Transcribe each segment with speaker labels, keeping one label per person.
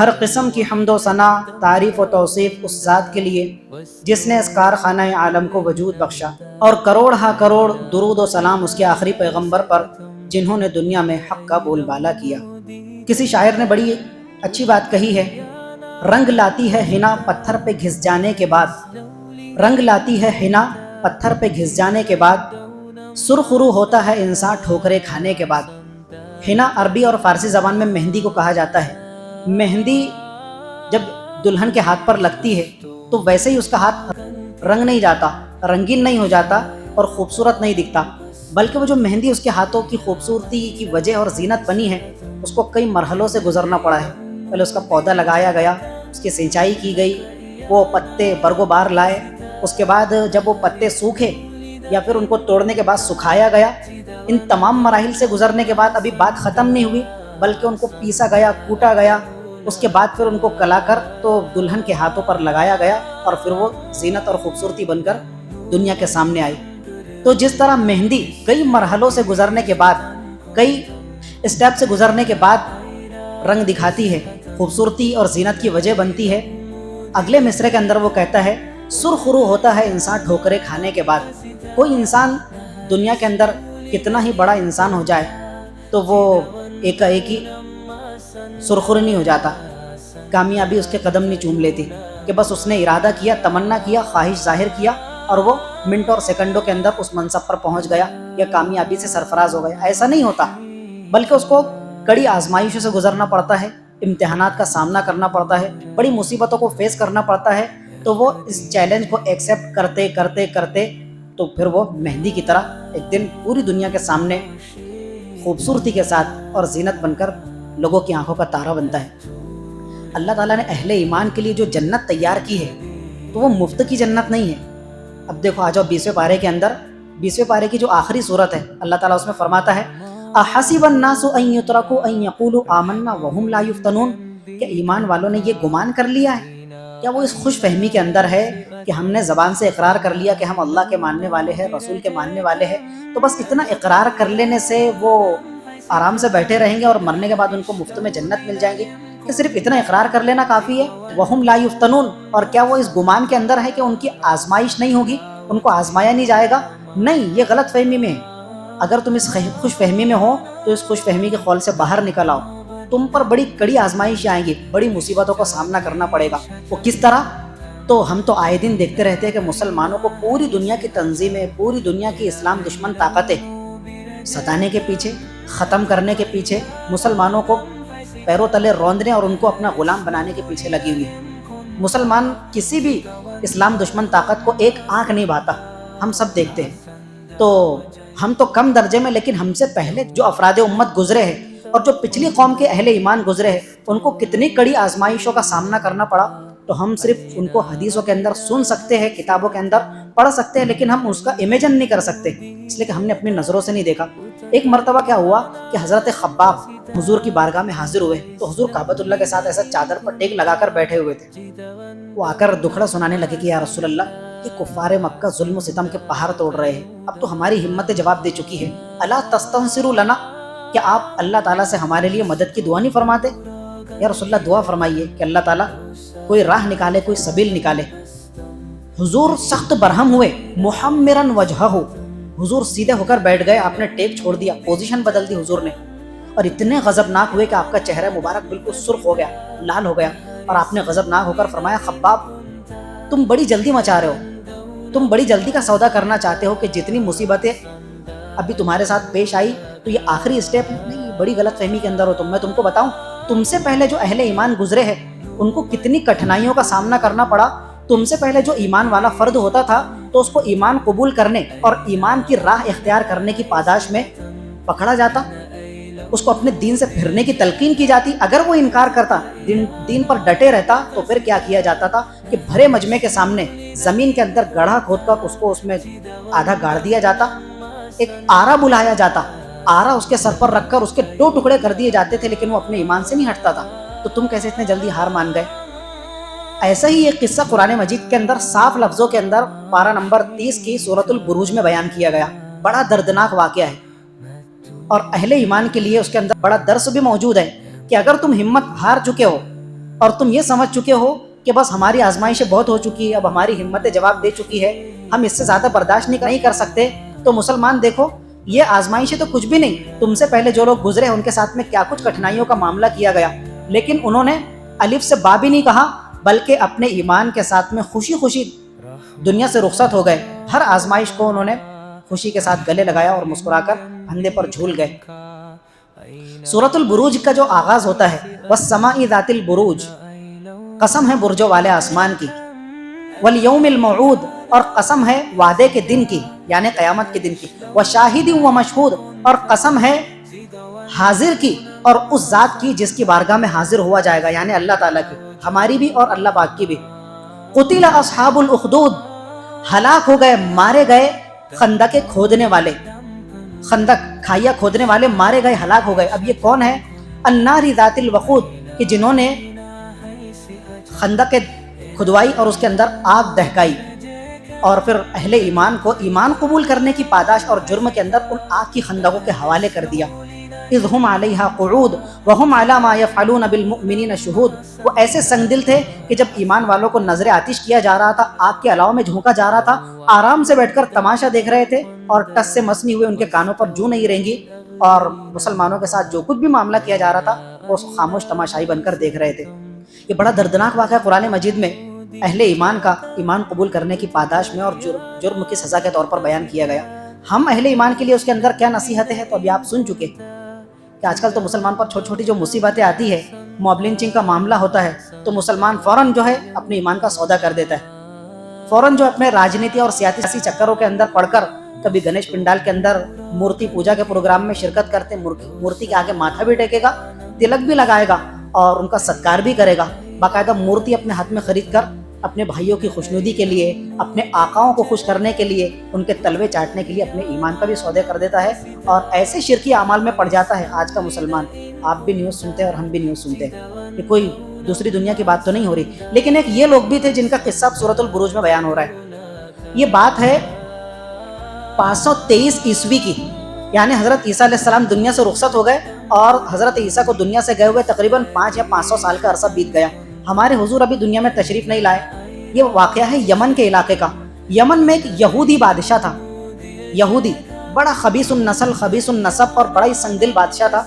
Speaker 1: ہر قسم کی حمد و ثنا، تعریف و توصیف اس ذات کے لیے جس نے اس کارخانہ عالم کو وجود بخشا، اور کروڑ ہا کروڑ درود و سلام اس کے آخری پیغمبر پر جنہوں نے دنیا میں حق کا بول بالا کیا۔ کسی شاعر نے بڑی اچھی بات کہی ہے، رنگ لاتی ہے حنا پتھر پہ گھس جانے کے بعد، رنگ لاتی ہے حنا پتھر پہ گھس جانے کے بعد، سرخرو ہوتا ہے انسان ٹھوکرے کھانے کے بعد۔ حنا عربی اور فارسی زبان میں مہندی کو کہا جاتا ہے۔ مہندی جب دلہن کے ہاتھ پر لگتی ہے تو ویسے ہی اس کا ہاتھ رنگ نہیں جاتا، رنگین نہیں ہو جاتا اور خوبصورت نہیں دکھتا، بلکہ وہ جو مہندی اس کے ہاتھوں کی خوبصورتی کی وجہ اور زینت بنی ہے، اس کو کئی مرحلوں سے گزرنا پڑا ہے۔ پہلے اس کا پودا لگایا گیا، اس کی سینچائی کی گئی، وہ پتے برگ و بار لائے، اس کے بعد جب وہ پتے سوکھے یا پھر ان کو توڑنے کے بعد سکھایا گیا۔ ان تمام مراحل سے گزرنے کے بعد ابھی بات ختم نہیں ہوئی، بلکہ ان کو پیسا گیا، کوٹا گیا، اس کے بعد پھر ان کو کلا کر تو دلہن کے ہاتھوں پر لگایا گیا، اور پھر وہ زینت اور خوبصورتی بن کر دنیا کے سامنے آئی۔ تو جس طرح مہندی کئی مرحلوں سے گزرنے کے بعد، کئی اسٹیپ سے گزرنے کے بعد رنگ دکھاتی ہے، خوبصورتی اور زینت کی وجہ بنتی ہے، اگلے مصرعے کے اندر وہ کہتا ہے سرخرو ہوتا ہے انسان ٹھوکرے کھانے کے بعد۔ کوئی انسان دنیا کے اندر کتنا ہی بڑا انسان ہو جائے تو وہ ایک ہی سرخرو نہیں ہو جاتا، کامیابی اس کے قدم نہیں چوم لیتی کہ بس اس نے ارادہ کیا، تمنا کیا، خواہش ظاہر کیا اور وہ منٹ اور سیکنڈوں کے اندر اس منصب پر پہنچ گیا یا کامیابی سے سرفراز ہو گیا۔ ایسا نہیں ہوتا، بلکہ اس کو کڑی آزمائشوں سے گزرنا پڑتا ہے، امتحانات کا سامنا کرنا پڑتا ہے، بڑی مصیبتوں کو فیس کرنا پڑتا ہے، تو وہ اس چیلنج کو ایکسیپٹ کرتے کرتے کرتے تو پھر وہ مہندی کی طرح ایک دن پوری دنیا کے سامنے خوبصورتی کے ساتھ اور زینت بن کر لوگوں کی آنکھوں کا تارا بنتا ہے۔ اللہ تعالیٰ نے اہل ایمان کے لیے جو جنت تیار کی ہے تو وہ مفت کی جنت نہیں ہے۔ اب دیکھو، آ جاؤ 20ویں پارے کے اندر، 20ویں پارے کی جو آخری صورت ہے، اللہ تعالیٰ اس میں فرماتا ہے احسب الناس ان یترکوا ان یقولوا آمنا وهم لا یفتنون، کہ ایمان والوں نے یہ گمان کر لیا ہے، کیا وہ اس خوش فہمی کے اندر ہے کہ ہم نے زبان سے اقرار کر لیا کہ ہم اللہ کے ماننے والے ہیں، رسول کے ماننے والے ہیں، تو بس اتنا اقرار کر لینے سے وہ آرام سے بیٹھے رہیں گے اور مرنے کے بعد ان کو مفت میں جنت مل جائے گی؟ کہ صرف اتنا اقرار کر لینا کافی ہے؟ وَهُمْ لَا يُفْتَنُونَ، اور کیا وہ اس گمان کے اندر ہے کہ ان کی آزمائش نہیں ہوگی، ان کو آزمایا نہیں جائے گا؟ نہیں، یہ غلط فہمی میں ہے۔ اگر تم اس خوش فہمی میں ہو تو اس خوش فہمی کے خول سے باہر نکل آؤ، تم پر بڑی کڑی آزمائش آئیں گی، بڑی مصیبتوں کا سامنا کرنا پڑے گا۔ وہ کس طرح؟ تو ہم تو آئے دن دیکھتے رہتے ہیں کہ مسلمانوں کو پوری دنیا کی تنظیمیں، پوری دنیا کی اسلام دشمن طاقتیں ستانے کے پیچھے، ختم کرنے کے پیچھے، مسلمانوں کو پیروں تلے روندنے اور ان کو اپنا غلام بنانے کے پیچھے لگی ہوئی ہے۔ مسلمان کسی بھی اسلام دشمن طاقت کو ایک آنکھ نہیں بھاتا، ہم سب دیکھتے ہیں۔ تو ہم تو کم درجے میں، لیکن ہم سے پہلے جو افراد امت گزرے ہیں اور جو پچھلی قوم کے اہل ایمان گزرے ہیں، ان کو کتنی کڑی آزمائشوں کا سامنا کرنا پڑا، تو ہم صرف ان کو حدیثوں کے اندر سن سکتے ہیں، کتابوں کے اندر پڑھ سکتے ہیں، لیکن ہم اس کا امیجن نہیں کر سکتے، اس لیے کہ ہم نے اپنی نظروں سے نہیں دیکھا۔ ایک مرتبہ کیا ہوا کہ حضرت خباب حضور کی بارگاہ میں حاضر ہوئے، تو حضور کعبۃ اللہ کے ساتھ ایسا چادر پر ٹیک لگا کر بیٹھے ہوئے تھے۔ وہ آ کر دکھڑا سنانے لگے کہ یا رسول اللہ، یہ کفار مکہ ظلم و ستم کے پہاڑ توڑ رہے ہیں، اب تو ہماری ہمت جواب دے چکی ہے، الا تستنصروا لنا، کہ آپ اللہ تعالیٰ سے ہمارے لیے مدد کی دعا نہیں فرماتے؟ یا رسول اللہ دعا فرمائیے کہ اللہ تعالیٰ کوئی راہ نکالے، کوئی سبیل نکالے۔ حضور سخت برہم ہوئے، محمرن وجہہ، حضور سیدھے ہو کر بیٹھ گئے، آپ نے ٹیک چھوڑ دیا، پوزیشن بدل دی حضور نے، اور اتنے غضبناک ہوئے کہ آپ کا چہرہ مبارک بالکل سرخ ہو گیا، لال ہو گیا، اور آپ نے غضبناک ہو کر فرمایا خباب، تم بڑی جلدی مچا رہے ہو، تم بڑی جلدی کا سودا کرنا چاہتے ہو کہ جتنی مصیبتیں ابھی تمہارے ساتھ پیش آئی تو یہ آخری اسٹیپ نہیں، بڑی غلط فہمی کے اندر ہو تم۔ میں تم کو بتاؤں، تم سے پہلے جو اہل ایمان گزرے ہیں ان کو کتنی کٹھنائیوں کا سامنا کرنا پڑا۔ تم سے پہلے جو ایمان والا فرد ہوتا تھا تو اس کو ایمان قبول کرنے اور ایمان کی راہ اختیار کرنے کی پاداش میں پکڑا جاتا، اس کو اپنے دین سے پھرنے کی تلقین کی جاتی۔ اگر وہ انکار کرتا، دین پر ڈٹے رہتا، تو پھر کیا کیا جاتا تھا کہ بھرے مجمع کے سامنے زمین کے اندر گڑھا کھود کر اس کو اس میں آدھا گاڑ دیا جاتا، ایک آرا بلایا جاتا، آرا اس کے سر پر رکھ کر اس کے 2 ٹکڑے کر دیے جاتے تھے، لیکن وہ اپنے ایمان سے نہیں ہٹتا تھا۔ تو تم کیسے اتنے جلدی ہار مان گئے؟ ایسا ہی ایک قصہ قرآن مجید کے اندر صاف لفظوں کے اندر پارہ نمبر 30 کی سورۃ البروج میں بیان کیا گیا، بڑا دردناک واقعہ ہے، اور اہل ایمان کے لیے اس کے اندر بڑا درس بھی موجود ہے کہ اگر تم ہمت ہار چکے ہو اور تم یہ سمجھ چکے ہو کہ بس ہماری آزمائشیں بہت ہو چکی ہے، اب ہماری ہمت جواب دے چکی ہے، ہم اس سے زیادہ برداشت نہیں کر سکتے، تو مسلمان دیکھو یہ آزمائشیں تو کچھ بھی نہیں، تم سے پہلے جو لوگ گزرے ان کے ساتھ میں کیا کچھ کٹھنائیوں کا معاملہ کیا گیا، لیکن انہوں نے الف سے با بھی نہیں کہا، بلکہ اپنے ایمان کے ساتھ میں خوشی خوشی دنیا سے رخصت ہو گئے، ہر آزمائش کو انہوں نے خوشی کے ساتھ گلے لگایا اور مسکرا کر پھندے پر جھول گئے۔ سورۃ البروج کا جو آغاز ہوتا ہے والسماء ذات البروج، قسم ہے برجوں والے آسمان کی، والیوم الموعود، اور قسم ہے وعدے کے دن کی یعنی قیامت کے دن کی، وشاہد ومشہود، اور قسم ہے حاضر کی اور اس ذات کی جس کی بارگاہ میں حاضر ہوا جائے گا یعنی اللہ تعالیٰ کی، ہماری بھی اور اللہ پاک کی بھی۔ قتل اصحاب الاخدود، ہلاک ہو گئے، مارے گئے خندق کھودنے والے، خندق کھائیاں کھودنے والے مارے گئے، ہلاک ہو گئے۔ اب یہ کون ہے؟ النار ذات الوقود، کہ جنہوں نے خندق کھدوائی اور اس کے اندر آگ دہکائی، اور پھر اہل ایمان کو ایمان قبول کرنے کی پاداش اور جرم کے اندر ان آگ کی خندقوں کے حوالے کر دیا۔ اذ ہم علیہا قعود وہم علی ما یفعلون بالمؤمنین شہود، وہ ایسے سنگ دل تھے کہ جب ایمان والوں کو نظر آتش کیا جا رہا تھا، آگ کے علاوہ میں جھونکا جا رہا تھا، آرام سے بیٹھ کر تماشا دیکھ رہے تھے، اور ٹس سے مس نہیں ہوئے، ان کے کانوں پر جوں نہیں رہیں گی، اور مسلمانوں کے ساتھ جو کچھ بھی معاملہ کیا جا رہا تھا وہ خاموش تماشائی بن کر دیکھ رہے تھے۔ یہ بڑا دردناک واقعہ قرآن مجید میں اہل ایمان کا ایمان قبول کرنے کی پاداش میں اور جرم کی سزا کے طور پر بیان کیا گیا۔ ہم اہل ایمان کے لیے اس کے اندر کیا نصیحتیں ہیں تو ابھی آپ سن چکے کہ آج کل تو مسلمان پر چھوٹی چھوٹی جو مصیبتیں آتی ہے، موب لنچنگ کا معاملہ ہوتا ہے، تو مسلمان فوراً جو ہے اپنے ایمان کا سودا کر دیتا ہے، فوراً جو اپنے راجنیتی اور سیاسی چکروں کے اندر پڑھ کر کبھی گنیش پنڈال کے اندر مورتی پوجا کے پروگرام میں شرکت کرتے، مورتی کے آگے ماتھا بھی ٹیکے گا، تلک بھی لگائے گا اور ان کا ستکار بھی کرے گا، باقاعدہ مورتی اپنے ہاتھ میں خرید کر اپنے بھائیوں کی خوشنودی کے لیے، اپنے آقاؤں کو خوش کرنے کے لیے، ان کے تلوے چاٹنے کے لیے اپنے ایمان کا بھی سودے کر دیتا ہے، اور ایسے شرکی اعمال میں پڑ جاتا ہے آج کا مسلمان۔ آپ بھی نیوز سنتے ہیں اور ہم بھی نیوز سنتے ہیں، یہ کوئی دوسری دنیا کی بات تو نہیں ہو رہی، لیکن ایک یہ لوگ بھی تھے جن کا قصہ سورۃ البروج میں بیان ہو رہا ہے۔ یہ بات ہے 523 عیسوی کی، یعنی حضرت عیسیٰ علیہ السلام دنیا سے رخصت ہو گئے اور حضرت عیسیٰ کو دنیا سے گئے ہوئے تقریباً 500 یا 500 سال کا عرصہ بیت گیا، ہمارے حضور ابھی دنیا میں تشریف نہیں لائے۔ یہ واقعہ ہے یمن کے علاقے کا۔ یمن میں ایک یہودی بادشاہ تھا، یہودی، بڑا خبیث النسل، خبیث النسب اور بڑا ہی سنگدل بادشاہ تھا،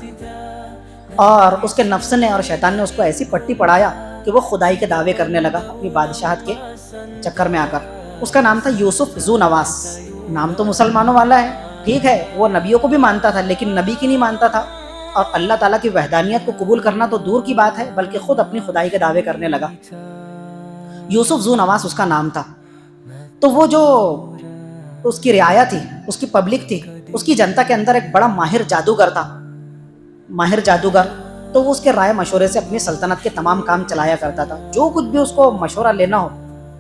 Speaker 1: اور اس کے نفس نے اور شیطان نے اس کو ایسی پٹی پڑھایا کہ وہ خدائی کے دعوے کرنے لگا اپنی بادشاہت کے چکر میں آ کر۔ اس کا نام تھا یوسف ذو نواس، نام تو مسلمانوں والا ہے، ٹھیک ہے، وہ نبیوں کو بھی مانتا تھا لیکن نبی کی نہیں مانتا تھا، اور اللہ تعالیٰ کی وحدانیت کو قبول کرنا تو دور کی بات ہے، بلکہ خود اپنی خدائی کے دعوے کرنے لگا۔ یوسف ذو نواس اس کا نام تھا۔ تو وہ جو اس کی رعایا تھی، اس کی پبلک تھی، اس کی جنتا کے اندر ایک بڑا ماہر جادوگر تھا، ماہر جادوگر، تو وہ اس کے رائے مشورے سے اپنی سلطنت کے تمام کام چلایا کرتا تھا۔ جو کچھ بھی اس کو مشورہ لینا ہو،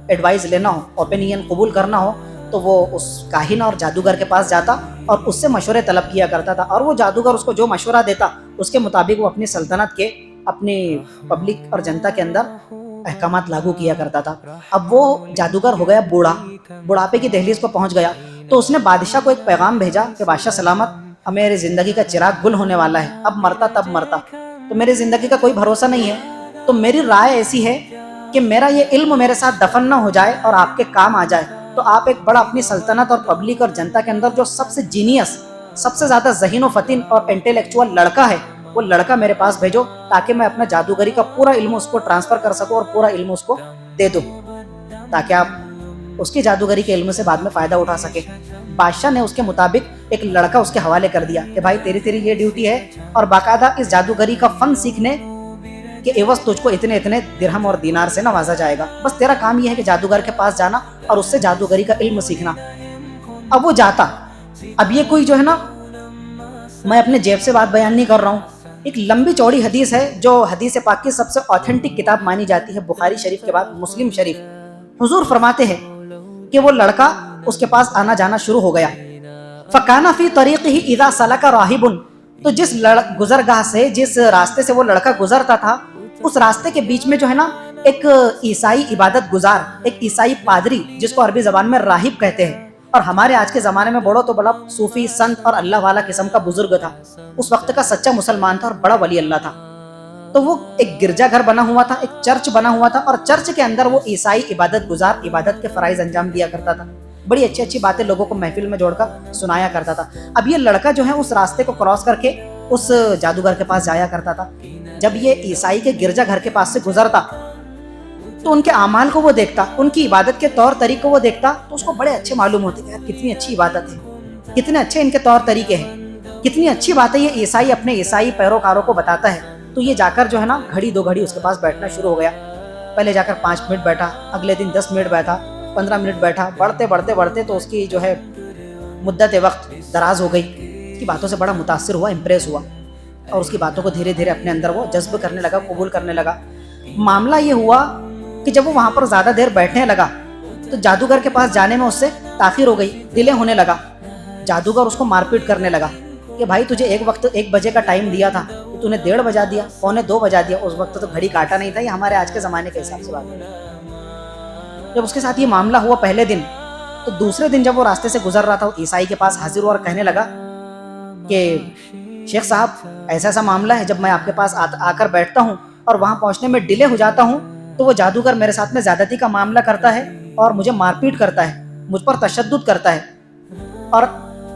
Speaker 1: ایڈوائز لینا ہو، اوپینین قبول کرنا ہو، تو وہ اس کاہن اور جادوگر کے پاس جاتا اور اس سے مشورے طلب کیا کرتا تھا، اور وہ جادوگر اس کو جو مشورہ دیتا اس کے مطابق وہ اپنی سلطنت کے، اپنی پبلک اور جنتا کے اندر احکامات لاگو کیا کرتا تھا۔ اب وہ جادوگر ہو گیا بوڑھا، بڑھاپے کی دہلیز کو پہنچ گیا، تو اس نے بادشاہ کو ایک پیغام بھیجا کہ بادشاہ سلامت، اب میری زندگی کا چراغ گل ہونے والا ہے، اب مرتا تب مرتا، تو میری زندگی کا کوئی بھروسہ نہیں ہے، تو میری رائے ایسی ہے کہ میرا یہ علم میرے ساتھ دفن نہ ہو جائے اور آپ کے کام آ جائے، تو آپ ایک بڑا اپنی سلطنت اور پبلک اور جنتا کے اندر جو سب سے جینیس، سب سے زیادہ ذہین و فطن اور انٹیلیکچوئل لڑکا ہے، وہ لڑکا میرے پاس بھیجو تاکہ میں اپنا جادوگری کا پورا علم اس کو ٹرانسفر کر سکوں اور پورا علم اس کو دے دوں، تاکہ آپ اس کی جادوگری کے علم سے بعد میں فائدہ اٹھا سکے۔ بادشاہ نے اس کے مطابق ایک لڑکا اس کے حوالے کر دیا کہ بھائی تیری یہ ڈیوٹی ہے، اور باقاعدہ اس جادوگری کا فن سیکھنے کہ عوض تجھ کو اتنے درہم اور دینار سے نوازا جائے گا، بس تیرا کام یہ ہے کہ جادوگر کے پاس جانا اور اس سے جادوگری کا علم سیکھنا۔ اب وہ جاتا، اب یہ کوئی جو ہے نا، میں اپنے جیب سے بات بیان نہیں کر رہا ہوں، ایک لمبی چوڑی حدیث ہے جو حدیث پاک کی سب سے اوتھینٹک کتاب مانی جاتی ہے، بخاری شریف کے بعد مسلم شریف۔ حضور فرماتے ہیں کہ وہ لڑکا اس کے پاس آنا جانا شروع ہو گیا، فَكَانَ فِي طَرِيقِهِ إِذَا سَلَكَ رَاهِبٌ، تو جس گزرگاہ سے، جس راستے سے وہ لڑکا گزرتا تھا، اس راستے کے بیچ میں جو ہے نا ایک عیسائی عبادت گزار، ایک عیسائی پادری، جس کو عربی زبان میں راہب کہتے ہیں، اور ہمارے آج کے زمانے میں بڑا تو بڑا صوفی سنت اور اللہ والا قسم کا بزرگ تھا، اس وقت کا سچا مسلمان تھا اور بڑا ولی اللہ تھا۔ تو وہ ایک گرجا گھر بنا ہوا تھا، ایک چرچ بنا ہوا تھا، اور چرچ کے اندر وہ عیسائی عبادت گزار عبادت کے فرائض انجام دیا کرتا تھا، بڑی اچھی اچھی باتیں لوگوں کو محفل میں جوڑ کر سنایا کرتا تھا۔ اب یہ لڑکا جو ہے اس راستے کو کراس کر کے اس جادوگر کے پاس جایا کرتا تھا۔ جب یہ عیسائی کے گرجا گھر کے پاس سے گزرتا تو ان کے اعمال کو وہ دیکھتا، ان کی عبادت کے طور طریقے کو وہ دیکھتا، تو اس کو بڑے اچھے معلوم ہوتے کہ یار کتنی اچھی عبادت ہے، کتنے اچھے ان کے طور طریقے ہیں، کتنی اچھی باتیں یہ عیسائی اپنے عیسائی پیروکاروں کو بتاتا ہے۔ تو یہ جا کر جو ہے نا گھڑی دو گھڑی اس کے پاس بیٹھنا شروع ہو گیا۔ پہلے جا کر 5 منٹ بیٹھا، اگلے دن 10 منٹ بیٹھا، 15 منٹ بیٹھا، بڑھتے بڑھتے بڑھتے تو اس کی جو ہے مدت وقت دراز ہو گئی۔ اس کی باتوں سے بڑا متاثر ہوا، امپریس ہوا، اور اس کی باتوں کو دھیرے دھیرے اپنے اندر وہ جذب کرنے لگا، قبول کرنے لگا۔ معاملہ یہ ہوا کہ جب وہ وہاں پر زیادہ دیر بیٹھنے لگا تو جادوگر کے پاس جانے میں اس سے تاخیر ہو گئی، ڈیلے ہونے لگا۔ جادوگر اس کو مار پیٹ کرنے لگا کہ بھائی تجھے 1 بجے کا ٹائم دیا تھا، تو نے 1:30 بجا دیا، 1:45 بجا دیا۔ اس وقت تو گھڑی کاٹا نہیں تھا، یہ ہمارے آج کے زمانے کے حساب سے بات ہے۔ جب اس کے ساتھ یہ معاملہ ہوا پہلے دن، تو دوسرے دن جب وہ راستے سے گزر رہا تھا، وہ عیسائی کے پاس حاضر ہوا اور کہنے لگا کہ شیخ صاحب ایسا ایسا معاملہ ہے، جب میں آپ کے پاس آ کر بیٹھتا ہوں اور وہاں پہنچنے میں ڈیلے ہو جاتا ہوں تو وہ جادوگر میرے ساتھ میں زیادتی کا معاملہ کرتا ہے اور مجھے مار پیٹ کرتا ہے، مجھ پر تشدد کرتا ہے، اور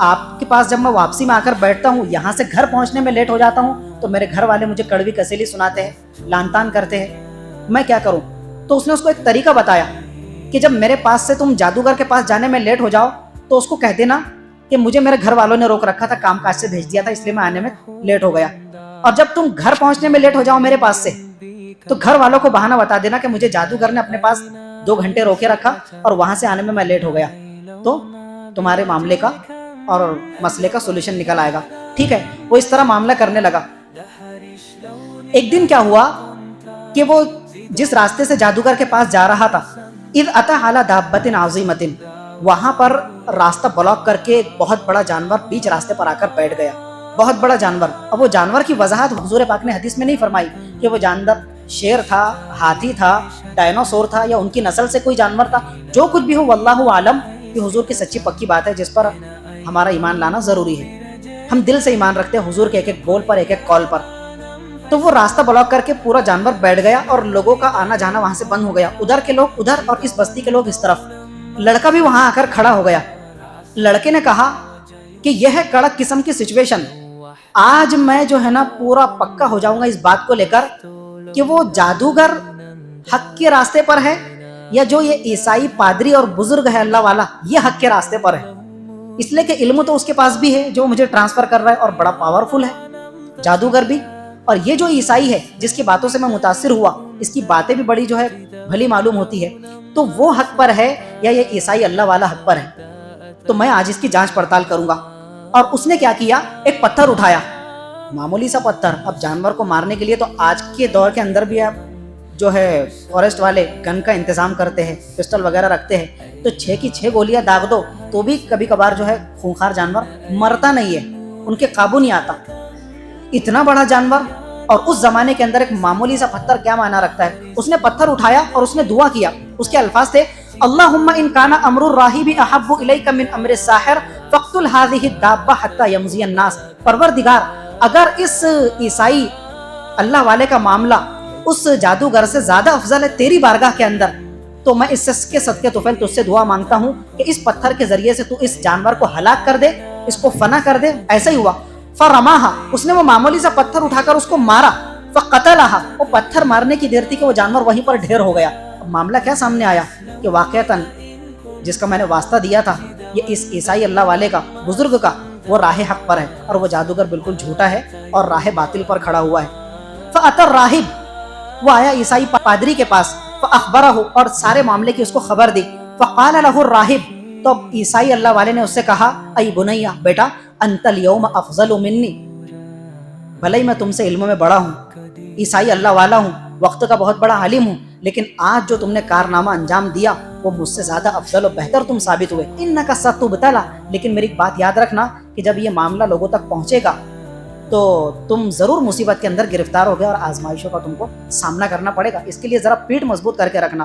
Speaker 1: آپ کے پاس جب میں واپسی میں آ کر بیٹھتا ہوں، یہاں سے گھر پہنچنے میں لیٹ ہو جاتا ہوں تو میرے گھر والے مجھے کڑوی کسیلی سناتے ہیں، لان تان کرتے ہیں، میں کیا کروں؟ تو اس نے اس کو ایک طریقہ بتایا کہ جب میرے پاس سے تم جادوگر کے پاس جانے میں لیٹ ہو جاؤ تو اس کو کہہ دینا کہ مجھے میرے گھر والوں نے روک رکھا تھا، کام کاج سے بھیج دیا تھا، اس لیے میں آنے میں لیٹ ہو گیا، اور جب تم گھر پہنچنے میں لیٹ ہو جاؤ میرے پاس سے تو گھر والوں کو بہانہ بتا دینا کہ مجھے جادوگر نے اپنے پاس 2 گھنٹے روکے رکھا اور وہاں سے آنے میں لیٹ ہو گیا، تو تمہارے معاملے کا اور مسئلے کا سولوشن نکل آئے گا۔ ٹھیک ہے، وہ اس طرح معاملہ کرنے لگا۔ ایک دن کیا ہوا کہ وہ جس راستے سے جادوگر کے پاس جا رہا تھا، اذ اتی علی دابۃ عظیمۃ، وہاں پر راستہ بلاک کر کے ایک بہت بڑا جانور بیچ راستے پر آ کر بیٹھ گیا، بہت بڑا جانور۔ اب وہ جانور کی وضاحت حضور پاک نے حدیث میں نہیں فرمائی کہ وہ جانور شیر تھا، ہاتھی تھا، ڈائنوسور تھا، یا ان کی نسل سے کوئی جانور تھا، جو کچھ بھی ہو واللہ عالم، یہ حضور کی سچی پکی بات ہے جس پر ہمارا ایمان لانا ضروری ہے۔ ہم دل سے ایمان رکھتے ہیں حضور کے ایک ایک بول پر، ایک ایک کال پر۔ تو وہ راستہ بلاک کر کے پورا جانور بیٹھ گیا اور لوگوں کا آنا جانا وہاں سے بند ہو گیا، ادھر کے لوگ ادھر اور اس بستی کے لوگ اس طرف۔ لڑکا بھی وہاں آ کر کھڑا ہو گیا۔ لڑکے نے کہا کہ یہ ہے کڑک قسم کی سچویشن، آج میں جو ہے نا پورا پکا ہو جاؤں گا اس بات کو لے کر کہ وہ جادوگر حق کے راستے پر ہے یا جو یہ عیسائی پادری اور بزرگ ہے اللہ والا یہ حق کے راستے پر ہے، اس لیے کہ علم تو اس کے پاس بھی ہے جو مجھے ٹرانسفر کر رہا ہے اور بڑا پاورفل ہے جادوگر بھی، اور یہ جو عیسائی ہے جس کی باتوں سے میں متاثر ہوا، اس کی باتیں بھی بڑی جو ہے بھلی معلوم ہوتی ہے، تو وہ حق پر ہے یا یہ عیسائی اللہ والا حق پر ہے، تو میں آج اس کی جانچ پڑتال کروں گا۔ اور اس نے کیا کیا، ایک پتھر اٹھایا، معمولی سا پتھر۔ اب جانور کو مارنے کے لیے تو آج کے دور کے اندر بھی آپ جو ہے فارسٹ والے گن کا انتظام کرتے ہیں، پسٹل وغیرہ رکھتے ہیں، تو 6 کی 6 گولیاں داغ دو تو بھی کبھی کبھار جو ہے خونخوار جانور مرتا نہیں ہے، ان کے قابو نہیں آتا۔ اتنا بڑا جانور اور اس زمانے کے اندر ایک معمولی سا پتھر کیا معنی رکھتا ہے۔ اس نے پتھر اٹھایا اور اس نے دعا کیا، اس کے الفاظ تھے اللہم ان کان امر الراہب احب الیک من امر الساحر فاقتل هذه الدابہ حتی یمضی الناس، پروردگار اگر اس عیسائی اللہ والے کا معاملہ اس جادوگر سے زیادہ افضل ہے تیری بارگاہ کے اندر، تو میں اس کے صدقے طفیل تجھ سے دعا مانگتا ہوں کہ اس پتھر کے ذریعے سے تو اس جانور کو ہلاک کر دے، اس کو فنا کر دے۔ ایسا ہی ہوا، فرماہا، اس نے وہ معمولی سا پتھر اٹھا کر اس کو مارا، فقتلہا، وہ پتھر مارنے کی دیر تھی کہ وہ جانور وہیں پر ڈھیر ہو گیا۔ اب معاملہ کیا سامنے آیا کہ واقعتاً جس کا میں نے واسطہ دیا تھا یہ اس عیسائی اللہ والے کا، بزرگ کا، وہ راہ حق پر ہے اور وہ جادوگر بالکل جھوٹا ہے اور راہ باطل پر کھڑا ہوا ہے۔ فأتی الراہب، وہ آیا عیسائی پادری کے پاس، فأخبرہ، اور سارے معاملے کی اس کو خبر دی۔ فقال لہ الراہب، تو عیسائی اللہ والے نے اس سے کہا ای بنیہ، بیٹا، انت اليوم افضل منی، بھلے ہی میں تم سے علم میں بڑا ہوں، عیسائی اللہ والا ہوں، وقت کا بہت بڑا عالم ہوں، لیکن آج جو تم نے کارنامہ انجام دیا وہ مجھ سے زیادہ افضل و بہتر تم ثابت ہوئے۔ انک ستبتلی، لیکن میری بات یاد رکھنا کہ جب یہ معاملہ لوگوں تک پہنچے گا تو تم ضرور مصیبت کے اندر گرفتار ہوگے اور آزمائشوں کا تم کو سامنا کرنا پڑے گا، اس کے لیے ذرا پیٹھ مضبوط کر کے رکھنا۔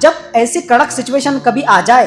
Speaker 1: جب ایسی کڑک سچویشن کبھی آ جائے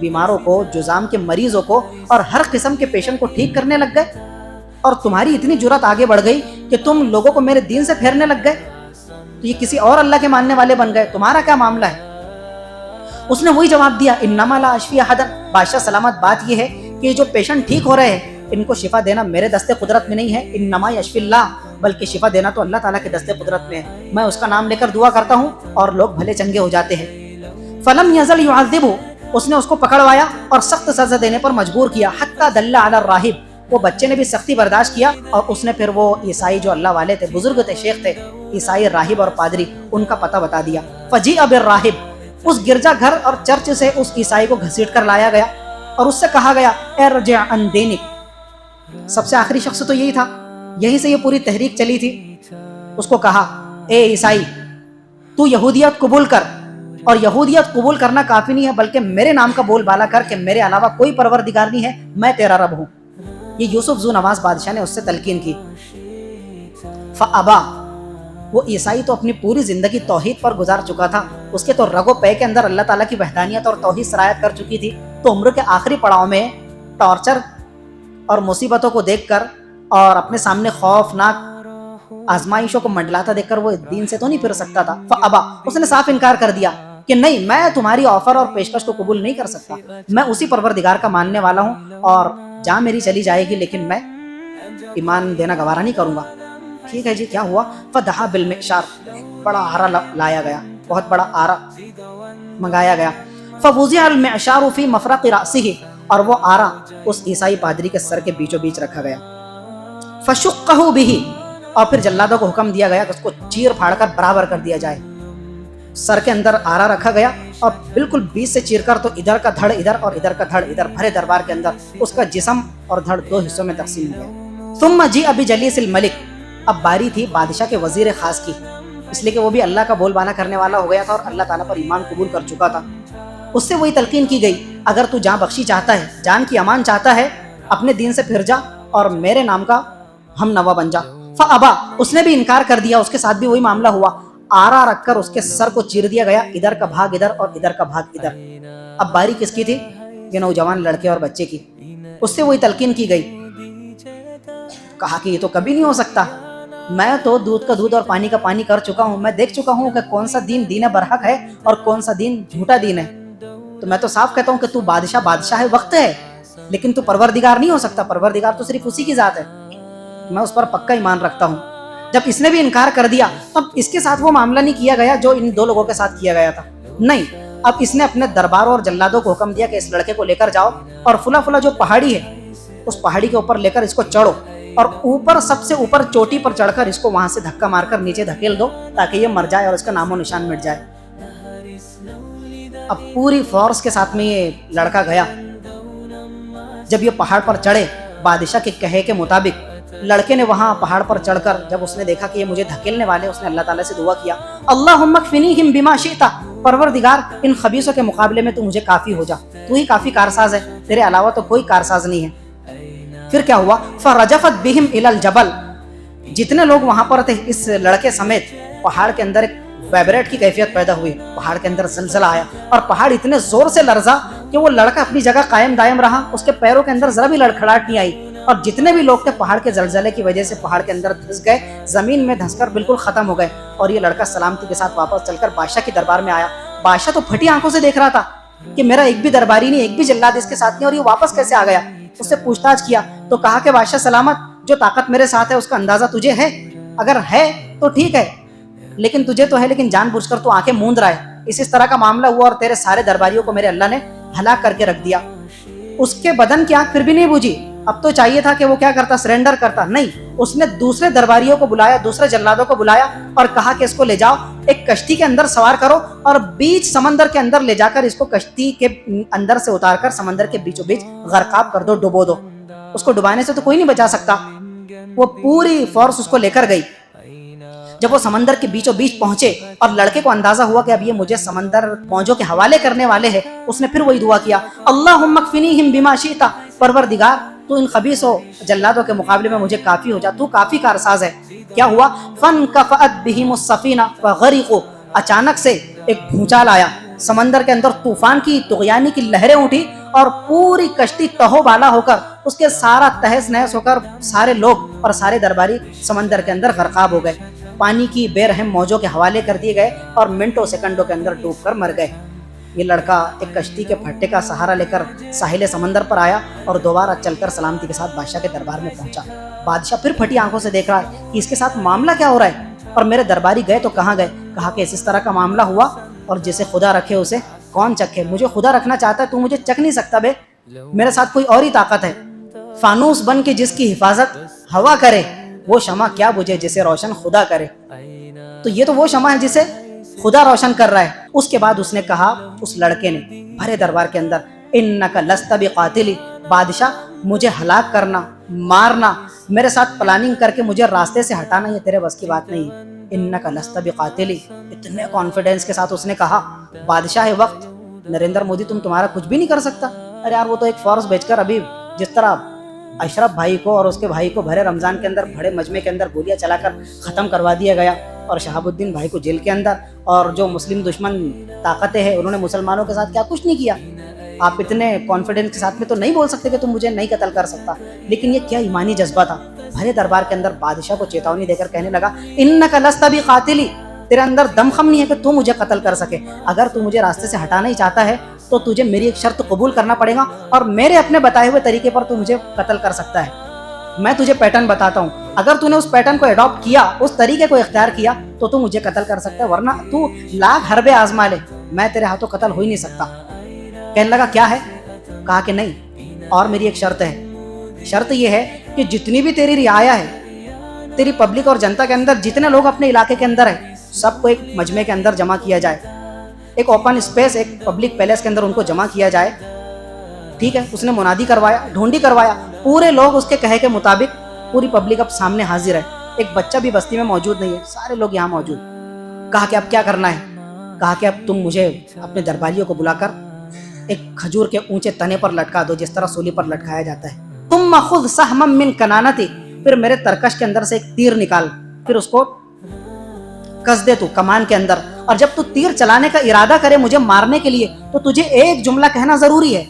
Speaker 1: بیماروں کو, جزام کے مریضوں کو اور ہر قسم کے پیشنٹ کو ٹھیک کرنے لگ گئے, اور تمہاری اتنی جرات آگے بڑھ گئی کہ تم لوگوں کو میرے دین سے پھیرنے لگ گئے, تو یہ کسی اور اللہ کے ماننے والے بن گئے, تمہارا کیا معاملہ ہے؟ اس نے وہی جواب دیا, انما لا اشفی احدا, بادشاہ سلامت بات یہ ہے کہ جو پیشنٹ ٹھیک ہو رہے ہیں ان کو شفا دینا میرے دستے قدرت میں نہیں ہے, انما یشفی اللہ, بلکہ شفا دینا تو اللہ تعالیٰ کے دستے قدرت میں ہے, میں اس کا نام لے کر دعا کرتا ہوں اور لوگ بھلے چنگے ہو جاتے ہیں. فلم یزل یعذبہ, اس نے اس کو پکڑوایا اور سخت سزا دینے پر مجبور کیا, حتی دل علی الراہب, وہ بچے نے بھی سختی برداشت کیا, اور اس نے پھر وہ عیسائی جو اللہ والے تھے, بزرگ تھے, شیخ تھے, عیسائی راہب اور پادری, ان کا پتہ بتا دیا. فجیء بالراہب, اس گرجا گھر اور چرچ سے اس عیسائی کو گھسیٹ کر لایا گیا اور اس سے کہا گیا, ارجع عن دینک, سب سے آخری شخص تو یہی تھا, یہیں سے یہ پوری تحریک چلی تھی. اس کو کہا, اے عیسائی, تو یہودیت قبول کر, اور یہودیت قبول کرنا کافی نہیں ہے بلکہ میرے نام کا بول بالا کر کہ میرے علاوہ کوئی پروردگار نہیں ہے, میں تیرا رب ہوں. یہ یوسف ذو نواز بادشاہ نے اس سے تلقین کی. فابا, وہ عیسائی تو اپنی پوری زندگی توحید پر گزار چکا تھا, اس کے تو رگ و پے کے اندر اللہ تعالیٰ کی وحدانیت اور توحید سرایت کر چکی تھی, تو عمر کے آخری پڑاؤ میں ٹارچر اور مصیبتوں کو دیکھ کر اور اپنے سامنے خوفناک آزمائشوں کو منڈلاتا دیکھ کر وہ دین سے تو نہیں پھر سکتا تھا. فابا, اس نے صاف انکار کر دیا کہ نہیں, میں تمہاری آفر اور پیشکش کو قبول نہیں کر سکتا, میں اسی پروردگار کا ماننے والا ہوں, اور جان میری چلی جائے گی لیکن میں ایمان دینا گوارا نہیں کروں گا. ٹھیک ہے جی, کیا ہوا؟ فدحا بالمعشار, بڑا آرا لایا گیا, بہت بڑا آرا منگایا گیا. فوضع المعشار فی مفرق رأسہ, اور وہ آرا اس عیسائی پادری کے سر کے بیچوں بیچ رکھا گیا. فشقہ بہ, اور پھر جلادوں کو حکم دیا گیا کہ اس کو چیر پھاڑ کر برابر کر دیا جائے. سر کے اندر آرا رکھا گیا اور بالکل بیچ سے چیر کر تو ادھر کا دھڑ ادھر اور ادھر کا دھڑ ادھر, بھرے دربار کے اندر اس کا جسم اور دھڑ دو حصوں میں تقسیم ہو گیا. ثم جیء بجلیس الملک, اب باری تھی بادشاہ کے وزیر خاص کی, اس لیے کہ وہ بھی اللہ کا بول بالا کرنے والا ہو گیا تھا اور اللہ تعالیٰ پر ایمان قبول کر چکا تھا. اس سے وہی تلقین کی گئی, اگر تو جان بخشی چاہتا ہے, جان کی امان چاہتا ہے, اپنے دین سے پھر جا اور میرے نام کا ہم نوا بن جا. فابا, اس نے بھی انکار کر دیا, اس کے ساتھ بھی وہی معاملہ ہوا, آرا رکھ کر اس کے سر کو چیر دیا گیا, ادھر کا بھاگ ادھر اور ادھر کا بھاگ ادھر. اب باری کس کی تھی؟ یہ نوجوان لڑکے اور بچے کی. اس سے وہی تلقین کی گئی, کہا کہ یہ تو کبھی نہیں ہو سکتا, میں تو دودھ کا دودھ اور پانی کا پانی کر چکا ہوں, میں دیکھ چکا ہوں کہ کون سا دین دین برحق ہے اور کون سا دین جھوٹا دین ہے. تو میں تو صاف کہتا ہوں کہ تو بادشاہ ہے, وقت ہے, لیکن تو پروردگار نہیں ہو سکتا, پروردگار تو صرف اسی کی ذات ہے, میں اس پر پکا ایمان رکھتا ہوں. جب اس نے بھی انکار کر دیا, اب اس کے ساتھ وہ معاملہ نہیں کیا گیا جو ان دو لوگوں کے ساتھ کیا گیا تھا, نہیں, اب اس نے اپنے درباروں اور جلادوں کو حکم دیا کہ اس لڑکے کو لے کر جاؤ اور فلا فلا جو پہاڑی ہے اس پہاڑی کے اوپر لے کر اس کو چڑھو, اور اوپر سب سے اوپر چوٹی پر چڑھ کر اس کو وہاں سے دھکا مار کر نیچے دھکیل دو تاکہ یہ مر جائے اور اس کا نام و نشان مٹ جائے. اب پوری فورس کے ساتھ میں یہ لڑکا گیا. جب یہ پہاڑ پر چڑھے, بادشاہ کے کہے کے مطابق لڑکے نے وہاں پہاڑ پر چڑھ کر جب اس نے دیکھا کہ یہ مجھے دھکیلنے والے, اس نے اللہ تعالیٰ سے دعا کیا, اللہم اکفنیہم بما شئت, پروردگار ان خبیثوں کے مقابلے میں تو مجھے کافی ہو جا, تو ہی کافی کارساز ہے, تیرے علاوہ تو کوئی کارساز نہیں ہے. پھر کیا ہوا؟ فرجفت بہم الی الجبل, جتنے لوگ وہاں پر تھے اس لڑکے سمیت, پہاڑ کے اندر ایک ویبریٹ کی کیفیت پیدا ہوئی, پہاڑ کے اندر زلزلہ آیا اور پہاڑ اتنے زور سے لرزا کہ وہ لڑکا اپنی جگہ قائم دائم رہا, اس کے پیروں کے اندر ذرا بھی لڑکھڑاہٹ نہیں آئی, اور جتنے بھی لوگ تھے پہاڑ کے زلزلے کی وجہ سے پہاڑ کے اندر دھس گئے, زمین میں دھس کر بالکل ختم ہو گئے. اور یہ لڑکا سلامتی کے ساتھ واپس چل کر بادشاہ کے دربار میں آیا. بادشاہ تو پھٹی آنکھوں سے دیکھ رہا تھا کہ میرا ایک بھی درباری نہیں, ایک بھی جلاد اس کے ساتھ نہیں, اور یہ واپس کیسے آ گیا. اس سے پوچھ تاچھ کیا تو کہا کہ بادشاہ سلامت, جو طاقت میرے ساتھ ہے اس کا اندازہ تجھے ہے, اگر ہے تو ٹھیک ہے, لیکن تجھے تو ہے, لیکن جان بوجھ کر تو آنکھیں موند رہا ہے. اس طرح کا معاملہ ہوا اور تیرے سارے درباریوں کو میرے اللہ نے ہلاک کر کے رکھ دیا. اس کے بدن کی آنکھ پھر بھی نہیں بوجھی. اب تو چاہیے تھا کہ وہ کیا کرتا, سرنڈر کرتا, نہیں, اس نے دوسرے درباریوں کو بلایا, دوسرے جلادوں کو بلایا اور کہا کہ اس کو لے جاؤ, ایک کشتی کے اندر سوار کرو اور بیچ سمندر کے اندر لے جا کر اس کو کشتی کے اندر سے اتار کر سمندر کے بیچوں بیچ غرقاب کر دو, ڈبو دو. اس کو ڈبانے سے تو کوئی نہیں بچا سکتا. وہ پوری فورس اس کو لے کر گئی. جب وہ سمندر کے بیچوں بیچ پہنچے اور لڑکے کو اندازہ ہوا کہ اب یہ مجھے سمندر موجوں کے حوالے کرنے والے ہیں, اس نے پھر وہی دعا کیا, اللہم اکفنیہم بما شئت, پروردگار تو ان خبیثوں جلادوں کے مقابلے میں مجھے کافی ہو جا, تو کافی کارساز ہے. کیا ہوا؟ فانکفأت بہم السفینہ فغرقوا, اچانک سے ایک بھونچال آیا سمندر کے اندر طوفان کی طغیانی کی لہریں اٹھی اور پوری کشتی تہو بالا ہو کر اس کے سارا تہس نہس ہو کر سارے لوگ اور سارے درباری سمندر کے اندر غرقاب ہو گئے، پانی کی بے رحم موجوں کے حوالے کر دیے گئے اور منٹوں سیکنڈوں کے اندر ڈوب کر مر گئے۔ یہ لڑکا ایک کشتی کے پھٹے کا سہارا لے کر ساحل سمندر پر آیا اور دوبارہ چل کر سلامتی کے ساتھ بادشاہ کے دربار میں پہنچا۔ بادشاہ پھر پھٹی آنکھوں سے دیکھ رہا ہے کہ اس کے ساتھ معاملہ کیا ہو رہا ہے، اور میرے درباری گئے تو کہاں گئے؟ کہا کہ اس طرح کا معاملہ ہوا، اور جسے خدا رکھے اسے کون چکھے؟ مجھے خدا رکھنا چاہتا ہے تو مجھے چکھ نہیں سکتا بے، میرے ساتھ کوئی اور ہی طاقت ہے۔ فانوس بن کے جس کی حفاظت ہوا کرے، وہ شمع کیا بجھے جسے روشن خدا کرے۔ تو یہ تو وہ شمع ہے جسے خدا روشن کر رہا ہے۔ اس کے بعد اس نے کہا، اس لڑکے نے بھرے دربار کے اندر، انک لست بقاتلی، بادشاہ مجھے ہلاک کرنا، مارنا، میرے ساتھ پلاننگ کر کے مجھے راستے سے ہٹانا، یہ تیرے بس کی بات نہیں ہے۔ انک لست بقاتلی، اتنے کانفیڈنس کے ساتھ اس نے کہا۔ بادشاہ وقت نریندر مودی تمہارا کچھ بھی نہیں کر سکتا؟ ارے یار وہ تو ایک فورس بھیج کر ابھی جس طرح اشرف بھائی کو اور اس کے بھائی کو بھرے رمضان کے اندر بڑے مجمع کے اندر گولیاں چلا کر ختم کروا دیا گیا، اور شہاب الدین بھائی کو جیل کے اندر، اور جو مسلم دشمن طاقتیں ہیں انہوں نے مسلمانوں کے ساتھ کیا کچھ نہیں کیا۔ آپ اتنے کانفیڈنس کے ساتھ میں تو نہیں بول سکتے کہ تم مجھے نہیں قتل کر سکتا، لیکن یہ کیا ایمانی جذبہ تھا۔ بھرے دربار کے اندر بادشاہ کو چیتونی دے کر کہنے لگا، انک لست بقاتلی، تیرے اندر دم خم نہیں ہے کہ تو مجھے قتل کر سکے۔ اگر تو مجھے راستے سے ہٹانا ہی چاہتا ہے تو تجھے میری ایک شرط قبول کرنا پڑے گا، اور میرے اپنے بتائے ہوئے طریقے پر تو مجھے قتل کر سکتا ہے۔ میں تجھے پیٹرن بتاتا ہوں، اگر تو نے اس پیٹرن کو اڈاپٹ کیا، اس طریقے کو اختیار کیا تو مجھے قتل کر سکتا ہے، ورنہ تو لاکھ حربے آزما لے، میں تیرے ہاتھوں قتل ہو ہی نہیں سکتا۔ کہنے لگا کیا ہے؟ کہا کہ نہیں، اور میری ایک شرط ہے، شرط یہ ہے کہ جتنی بھی تیری رعایا ہے، تیری پبلک اور جنتا کے اندر جتنے لوگ اپنے علاقے کے اندر ہیں، سب کو ایک مجمع کے اندر جمع کیا جائے، ایک اوپن اسپیس، ایک پبلک پیلیس کے اندر ان کو جمع کیا جائے۔ ٹھیک ہے، اس نے منادی کروایا، ڈھونڈی کروایا، پورے لوگ اس کے کہے کے مطابق، پوری پبلک اب سامنے حاضر ہے، ایک بچہ بھی بستی میں موجود نہیں ہے، سارے لوگ یہاں موجود۔ کہا کہ اب کیا کرنا ہے؟ کہا کہ اب تم مجھے اپنے درباریوں کو بلا کر ایک کھجور کے اونچے تنے پر لٹکا دو، جس طرح سولی پر لٹکایا جاتا ہے۔ تم خذ سہما من کنانتی، پھر میرے ترکش کے اندر سے ایک تیر نکال، پھر اس کو کس دے تو کمان کے اندر، اور جب تو تیر چلانے کا ارادہ کرے مجھے مارنے کے لیے تو تجھے ایک جملہ کہنا ضروری ہے،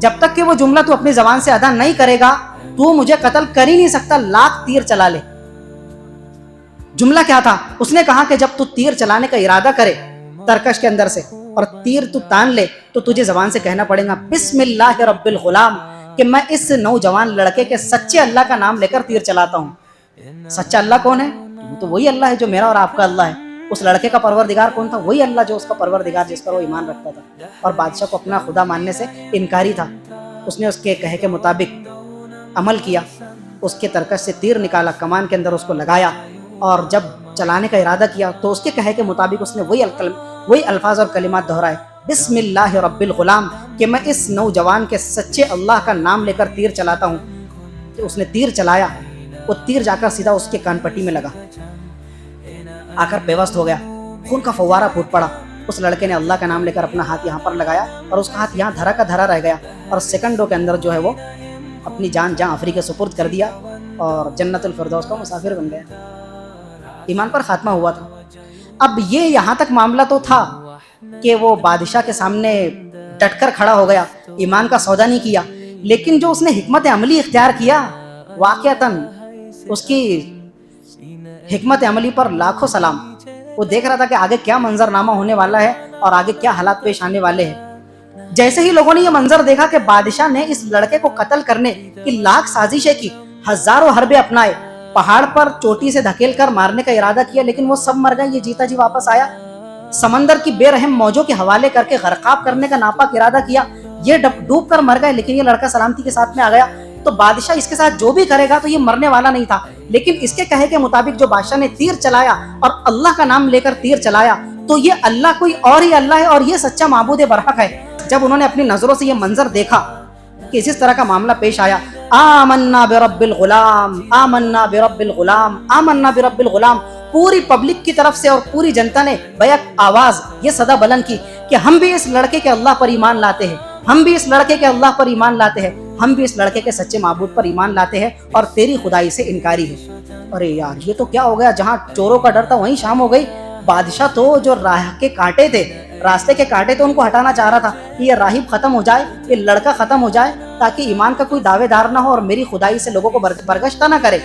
Speaker 1: جب تک کہ وہ جملہ تو اپنی زبان سے ادا نہیں کرے گا تو مجھے قتل کر ہی نہیں سکتا، لاکھ تیر چلا لے۔ جملہ کیا تھا؟ اس نے کہا کہ جب تو تیر چلانے کا ارادہ کرے ترکش کے اندر سے اور تیر تو تان لے تو تجھے زبان سے کہنا پڑے گا، بسم اللہ رب الغلام، کہ میں اس نوجوان لڑکے کے سچے اللہ کا نام لے کر تیر چلاتا ہوں۔ سچا اللہ کون ہے؟ تو وہی اللہ ہے جو میرا اور آپ کا اللہ ہے۔ اس لڑکے کا پروردگار کون تھا؟ وہی اللہ جو اس کا پروردگار، جس پر وہ ایمان رکھتا تھا، اور بادشاہ کو اپنا خدا ماننے سے انکاری تھا۔ اس نے اس کے کہے کے مطابق عمل کیا، اس کے ترکش سے تیر نکالا، کمان کے اندر اس کو لگایا، اور جب چلانے کا ارادہ کیا تو اس کے کہے کے مطابق اس نے وہی الفاظ اور کلمات دہرائے، بسم اللہ رب الغلام، کہ میں اس نوجوان کے سچے اللہ کا نام لے کر تیر چلاتا ہوں۔ تو اس نے تیر چلایا، وہ تیر جا کر سیدھا اس کے کان پٹی میں لگا، آ کر پیوست ہو گیا، خون کا فوارہ پھوٹ پڑا۔ اس لڑکے نے اللہ کا نام لے کر اپنا ہاتھ یہاں پر لگایا، اور اس کا ہاتھ یہاں دھرا کا دھرا رہ گیا، اور سیکنڈوں کے اندر جو ہے وہ اپنی جان آفری کے سپرد کر دیا، اور جنت الفردوس کا مسافر بن گیا۔ ایمان پر خاتمہ ہوا تھا۔ اب یہ یہاں تک معاملہ تو تھا کہ وہ بادشاہ کے سامنے ڈٹ کر کھڑا ہو گیا، ایمان کا سودا نہیں کیا، لیکن جو اس نے حکمت عملی اختیار کیا، واقعتاً اس کی حکمت عملی پر لاکھوں سلام۔ وہ دیکھ رہا تھا کہ آگے کیا منظرنامہ ہونے والا ہے اور آگے کیا حالات پیش آنے والے ہیں۔ جیسے ہی لوگوں نے یہ منظر دیکھا کہ بادشاہ نے اس لڑکے کو قتل کرنے کی لاکھ سازشیں کی، ہزاروں حربے اپنائے، پہاڑ پر چوٹی سے دھکیل کر مارنے کا ارادہ کیا، لیکن وہ سب مر گئے، یہ جیتا جی واپس آیا۔ سمندر کی بے رحم موجوں کے حوالے کر کے غرقاب کرنے کا ناپاک ارادہ کیا، یہ ڈوب کر مر گئے، لیکن یہ لڑکا سلامتی کے ساتھ میں آ گیا۔ تو بادشاہ اس کے ساتھ جو بھی کرے گا تو یہ مرنے والا نہیں تھا، لیکن اس کے کہے کے مطابق جو بادشاہ نے تیر چلایا اور اللہ کا نام لے کر تیر چلایا، تو یہ اللہ کوئی اور ہی اللہ ہے، اور یہ سچا معبود برحق ہے۔ جب انہوں نے اپنی نظروں سے یہ منظر دیکھا کہ اس طرح کا معاملہ پیش آیا، آمنا برب الغلام، آمنا برب الغلام، آمنا برب الغلام، پوری پبلک کی طرف سے اور پوری جنتا نے بیک آواز یہ صدا بلند کی کہ ہم بھی اس لڑکے کے اللہ پر ایمان لاتے ہیں، ہم بھی اس لڑکے کے اللہ پر ایمان لاتے ہیں، ہم بھی اس لڑکے کے سچے معبود پر ایمان لاتے ہیں، اور تیری خدائی سے انکاری ہے۔ ارے یار یہ تو کیا ہو گیا، جہاں چوروں کا ڈر تھا وہیں شام ہو گئی۔ بادشاہ تو جو راہ کے کانٹے تھے راستے کے کانٹے تو ان کو ہٹانا چاہ رہا تھا کہ یہ راہب ختم ہو جائے، یہ لڑکا ختم ہو جائے، تاکہ ایمان کا کوئی دعوے دار نہ ہو اور میری خدائی سے لوگوں کو برگشتہ نہ کرے۔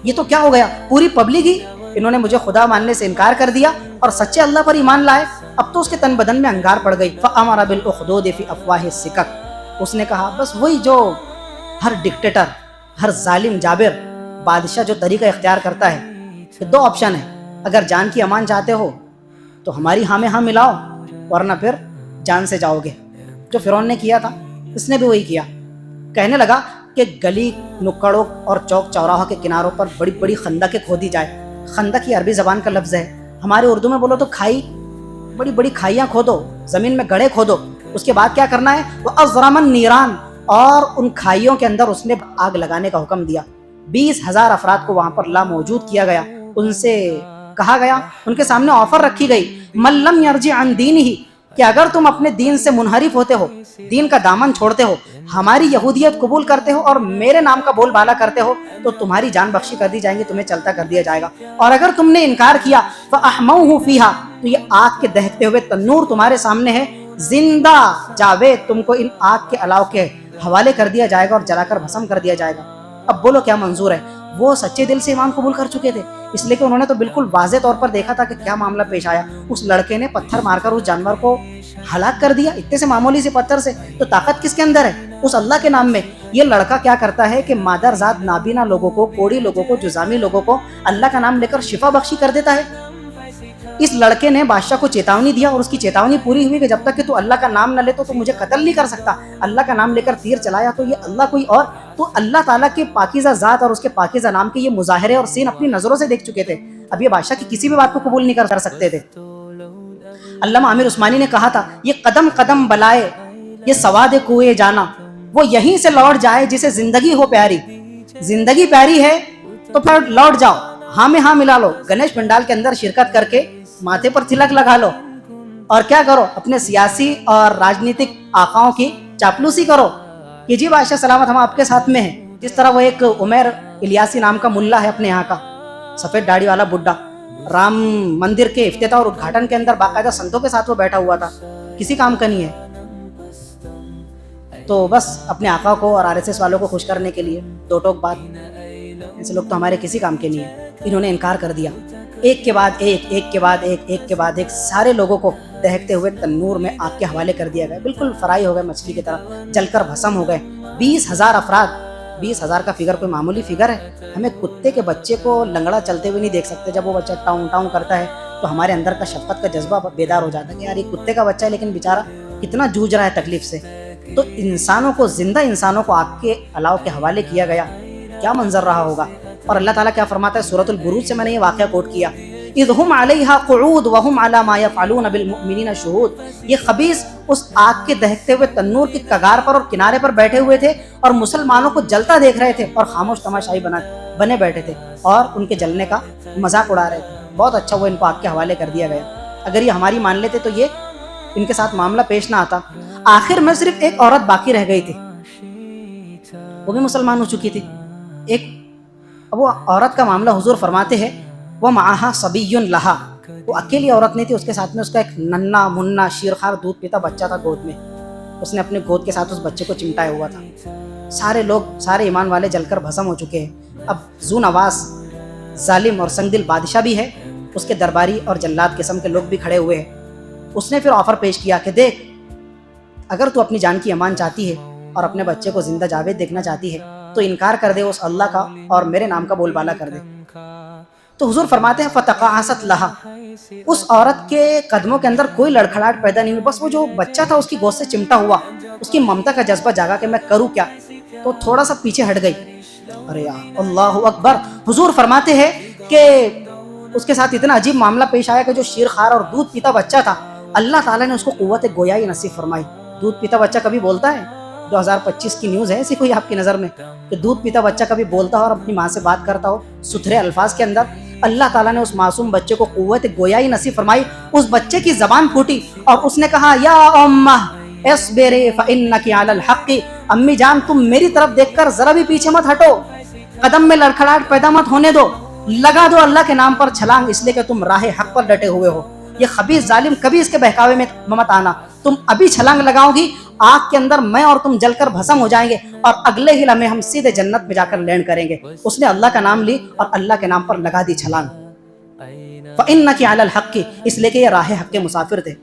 Speaker 1: یہ تو کیا ہو گیا، پوری پبلک ہی انہوں نے مجھے خدا ماننے سے انکار کر دیا اور سچے اللہ پر ایمان لائے، اب تو اس کے تن بدن میں انگار پڑ گئی۔ فَأَمَرَ بِالْأُخْدُودِ فِي أَفْوَاهِ السِّكَكِ، اس نے کہا بس وہی جو ہر ڈکٹیٹر، ہر ظالم جابر بادشاہ جو طریقہ اختیار کرتا ہے کہ دو آپشن ہے، اگر جان کی امان چاہتے ہو تو ہماری ہاں میں ہاں ملاؤ، ورنہ پھر جان سے جاؤ گے۔ جو فرعون نے کیا تھا اس نے بھی وہی کیا، کہنے لگا کہ گلی نکڑوں اور چوک چوراہوں کے کناروں پر بڑی بڑی خندقیں کھودی جائے۔ خندق یہ عربی زبان کا لفظ ہے، ہمارے اردو میں بولو تو کھائی، بڑی بڑی کھائیاں کھودو، زمین میں گڑھے کھودو۔ اس کے بعد کیا کرنا ہے، وہ ازرم النیران، اور ان کھائیوں کے اندر اس نے آگ لگانے کا حکم دیا۔ 20,000 افراد کو وہاں پر لا موجود کیا گیا، ان سے کہا گیا، ان کے سامنے آفر رکھی گئی، من لم یرجع عن دینہ، کہ اگر تم اپنے دین سے منحرف ہوتے ہو، دین کا دامن چھوڑتے ہو، ہماری یہودیت قبول کرتے ہو اور میرے نام کا بول بالا کرتے ہو، تو تمہاری جان بخشی کر دی جائیں گی، تمہیں چلتا کر دیا جائے گا، اور اگر تم نے انکار کیا فَأَحْمَوْهُ فِيهَا، تو یہ آگ کے دہکتے ہوئے تنور تمہارے سامنے ہے، زندہ جاوید تم کو ان آگ کے الاؤ کے حوالے کر دیا جائے گا اور جلا کر بھسم کر دیا جائے گا۔ اب بولو کیا منظور ہے، وہ سچے دل سے ایمان قبول کر چکے تھے، اس لیے کہ انہوں نے تو بالکل واضح طور پر دیکھا تھا کہ کیا معاملہ پیش آیا۔ اس لڑکے نے پتھر مار کر اس جانور کو ہلاک کر دیا، اتنے سے معمولی سے پتھر سے، تو طاقت کس کے اندر ہے، اس اللہ کے نام میں۔ یہ لڑکا کیا کرتا ہے کہ مادر ذات نابینا لوگوں کو، کوڑی لوگوں کو، جزامی لوگوں کو اللہ کا نام لے کر شفا بخشی کر دیتا ہے۔ اس لڑکے نے بادشاہ کو چیتاونی دیا اور اس کی چیتاونی پوری ہوئی کہ جب تک کہ تو اللہ کا نام نہ لے تو مجھے قتل نہیں کر سکتا۔ اللہ کا نام لے کر تیر چلایا تو یہ اللہ کوئی اور، تو اللہ تعالیٰ کے پاکیزہ ذات اور اس کے پاکیزہ نام کے یہ مظاہرے اور سین اپنی نظروں سے دیکھ چکے تھے، اب یہ بادشاہ کی کسی بھی بات کو قبول نہیں کر سکتے تھے۔ علامہ عامر عثمانی نے کہا تھا، یہ قدم قدم بلائے، یہ سواد کوئے جانا، وہ یہیں سے لوٹ جائے جسے زندگی ہو پیاری۔ زندگی پیاری ہے تو پھر لوٹ جاؤ، ہاں میں ہاں ملا لو، گنیش پنڈال کے اندر شرکت کر کے ماتھے پر تلک لگا لو، اور کیا کرو، اپنے سیاسی اور راجنیتک آقاؤں کی چاپلوسی کرو کہ جی بادشاہ سلامت ہم آپ کے ساتھ میں ہیں۔ جس طرح وہ ایک عمیر الیاسی نام کا ملا ہے اپنے یہاں کا، سفید داڑھی والا بڈھا، رام مندر کے افتتاح اور ادگھاٹن کے اندر باقاعدہ سنتوں کے ساتھ وہ بیٹھا ہوا تھا، کسی کام کا نہیں ہے، تو بس اپنے آقا کو اور RSS والوں کو خوش کرنے کے لیے دو ٹوک بات، ایسے لوگ تو ہمارے کسی کام کے نہیں ہیں۔ انہوں نے انکار کر دیا، ایک کے بعد ایک، ایک کے بعد ایک، ایک کے بعد ایک، سارے لوگوں کو دہکتے ہوئے تنور میں آگ کے حوالے کر دیا گیا، بالکل فرائی ہو گئے مچھلی کی طرح، جل کر بھسم ہو گئے۔ 20,000 افراد، 20,000 کا فگر کوئی معمولی فگر ہے؟ ہمیں کتے کے بچے کو لنگڑا چلتے ہوئے نہیں دیکھ سکتے، جب وہ بچہ ٹاؤں ٹاؤں کرتا ہے تو ہمارے اندر کا شفقت کا جذبہ بیدار ہو جاتا ہے کہ یار یہ کتے کا بچہ ہے لیکن بیچارہ کتنا جوجھ رہا ہے تکلیف سے۔ تو انسانوں کو، زندہ انسانوں کو آگ کے الاؤ کے حوالے کیا گیا، کیا منظر رہا ہوگا۔ اور اللہ تعالیٰ کیا فرماتا ہے سورۃ البروج سے میں نے یہ واقعہ کوٹ کیا، اذ ہم علیہا قعود وہم علی ما یفعلون بالمؤمنین شہود، یہ خبیث اس آگ کے دہکتے ہوئے تنور کی کگار پر اور کنارے پر بیٹھے ہوئے تھے اور مسلمانوں کو جلتا دیکھ رہے تھے اور خاموش تماشائی بنے بیٹھے تھے اور ان کے جلنے کا مذاق اڑا رہے تھے۔ بہت اچھا وہ ان کو آگ کے حوالے کر دیا گیا، اگر یہ ہماری مان لیتے تو یہ ان کے ساتھ معاملہ پیش نہ آتا۔ آخر میں صرف ایک عورت باقی رہ گئی تھی، وہ بھی مسلمان ہو چکی تھی۔ ایک وہ عورت کا معاملہ حضور فرماتے ہیں، وہ معاہا صبی لہا، وہ اکیلی عورت نہیں تھی، اس کے ساتھ میں اس کا ایک ننھا منا شیرخوار دودھ پیتا بچہ تھا گود میں، اس نے اپنے گود کے ساتھ اس بچے کو چمٹایا ہوا تھا۔ سارے لوگ، سارے ایمان والے جل کر بھسم ہو چکے ہیں۔ اب ذو نواس ظالم اور سنگ دل بادشاہ بھی ہے، اس کے درباری اور جلاد قسم کے لوگ بھی کھڑے ہوئے ہیں۔ اس نے پھر آفر پیش کیا کہ دیکھ، اگر تو اپنی جان کی امان چاہتی ہے اور اپنے بچے کو زندہ جاوید دیکھنا چاہتی ہے تو انکار کر دے اس اللہ کا اور میرے نام کا بول بالا کر دے۔ تو حضور فرماتے ہیں فتقاعست لہا، اس عورت کے قدموں کے اندر کوئی لڑکھڑاہٹ پیدا نہیں ہوئی، بس وہ جو بچہ تھا اس کی گود سے چمٹا ہوا، اس کی ممتا کا جذبہ جاگا کہ میں کروں کیا، تو تھوڑا سا پیچھے ہٹ گئی۔ ارے یار اللہ اکبر، حضور فرماتے ہیں کہ اس کے ساتھ اتنا عجیب معاملہ پیش آیا کہ جو شیرخوار اور دودھ پیتا بچہ تھا، اللہ تعالیٰ نے اس کو قوت گویائی نصیب فرمائی۔ دودھ پیتا بچہ کبھی بولتا ہے؟ 2025 کی نیوز ہے ایسی کوئی آپ کی نظر میں کہ دودھ پیتا بچہ کبھی بولتا ہو اور اپنی ماں سے بات کرتا ہو ستھرے الفاظ کے اندر؟ اللہ تعالیٰ نے اس معصوم بچے کو قوت گویائی نصیب فرمائی، اس بچے کی زبان پھوٹی اور اس نے کہا یا امہ اصبری فانک علی الحق، امی جان تم میری طرف دیکھ کر ذرا بھی پیچھے مت ہٹو، قدم میں لڑکھڑاہٹ پیدا مت ہونے دو، لگا دو اللہ کے نام پر چھلانگ، اس لیے کہ تم راہ حق پر ڈٹے ہوئے ہو۔ یہ خبیث ظالم کبھی اس کے بہکاوے میں مت آنا، تم ابھی چھلانگ لگاؤ گی آگ کے اندر میں اور تم جل کر بھسم ہو جائیں گے اور اگلے ہی لمحے ہم سیدھے جنت میں جا کر لینڈ کریں گے۔ اس نے اللہ کا نام لی اور اللہ کے نام پر لگا دی چھلانگ۔ فَإِنَّكِ عَلَى الْحَقِّ، اس لیے کہ یہ راہ حق کے مسافر تھے۔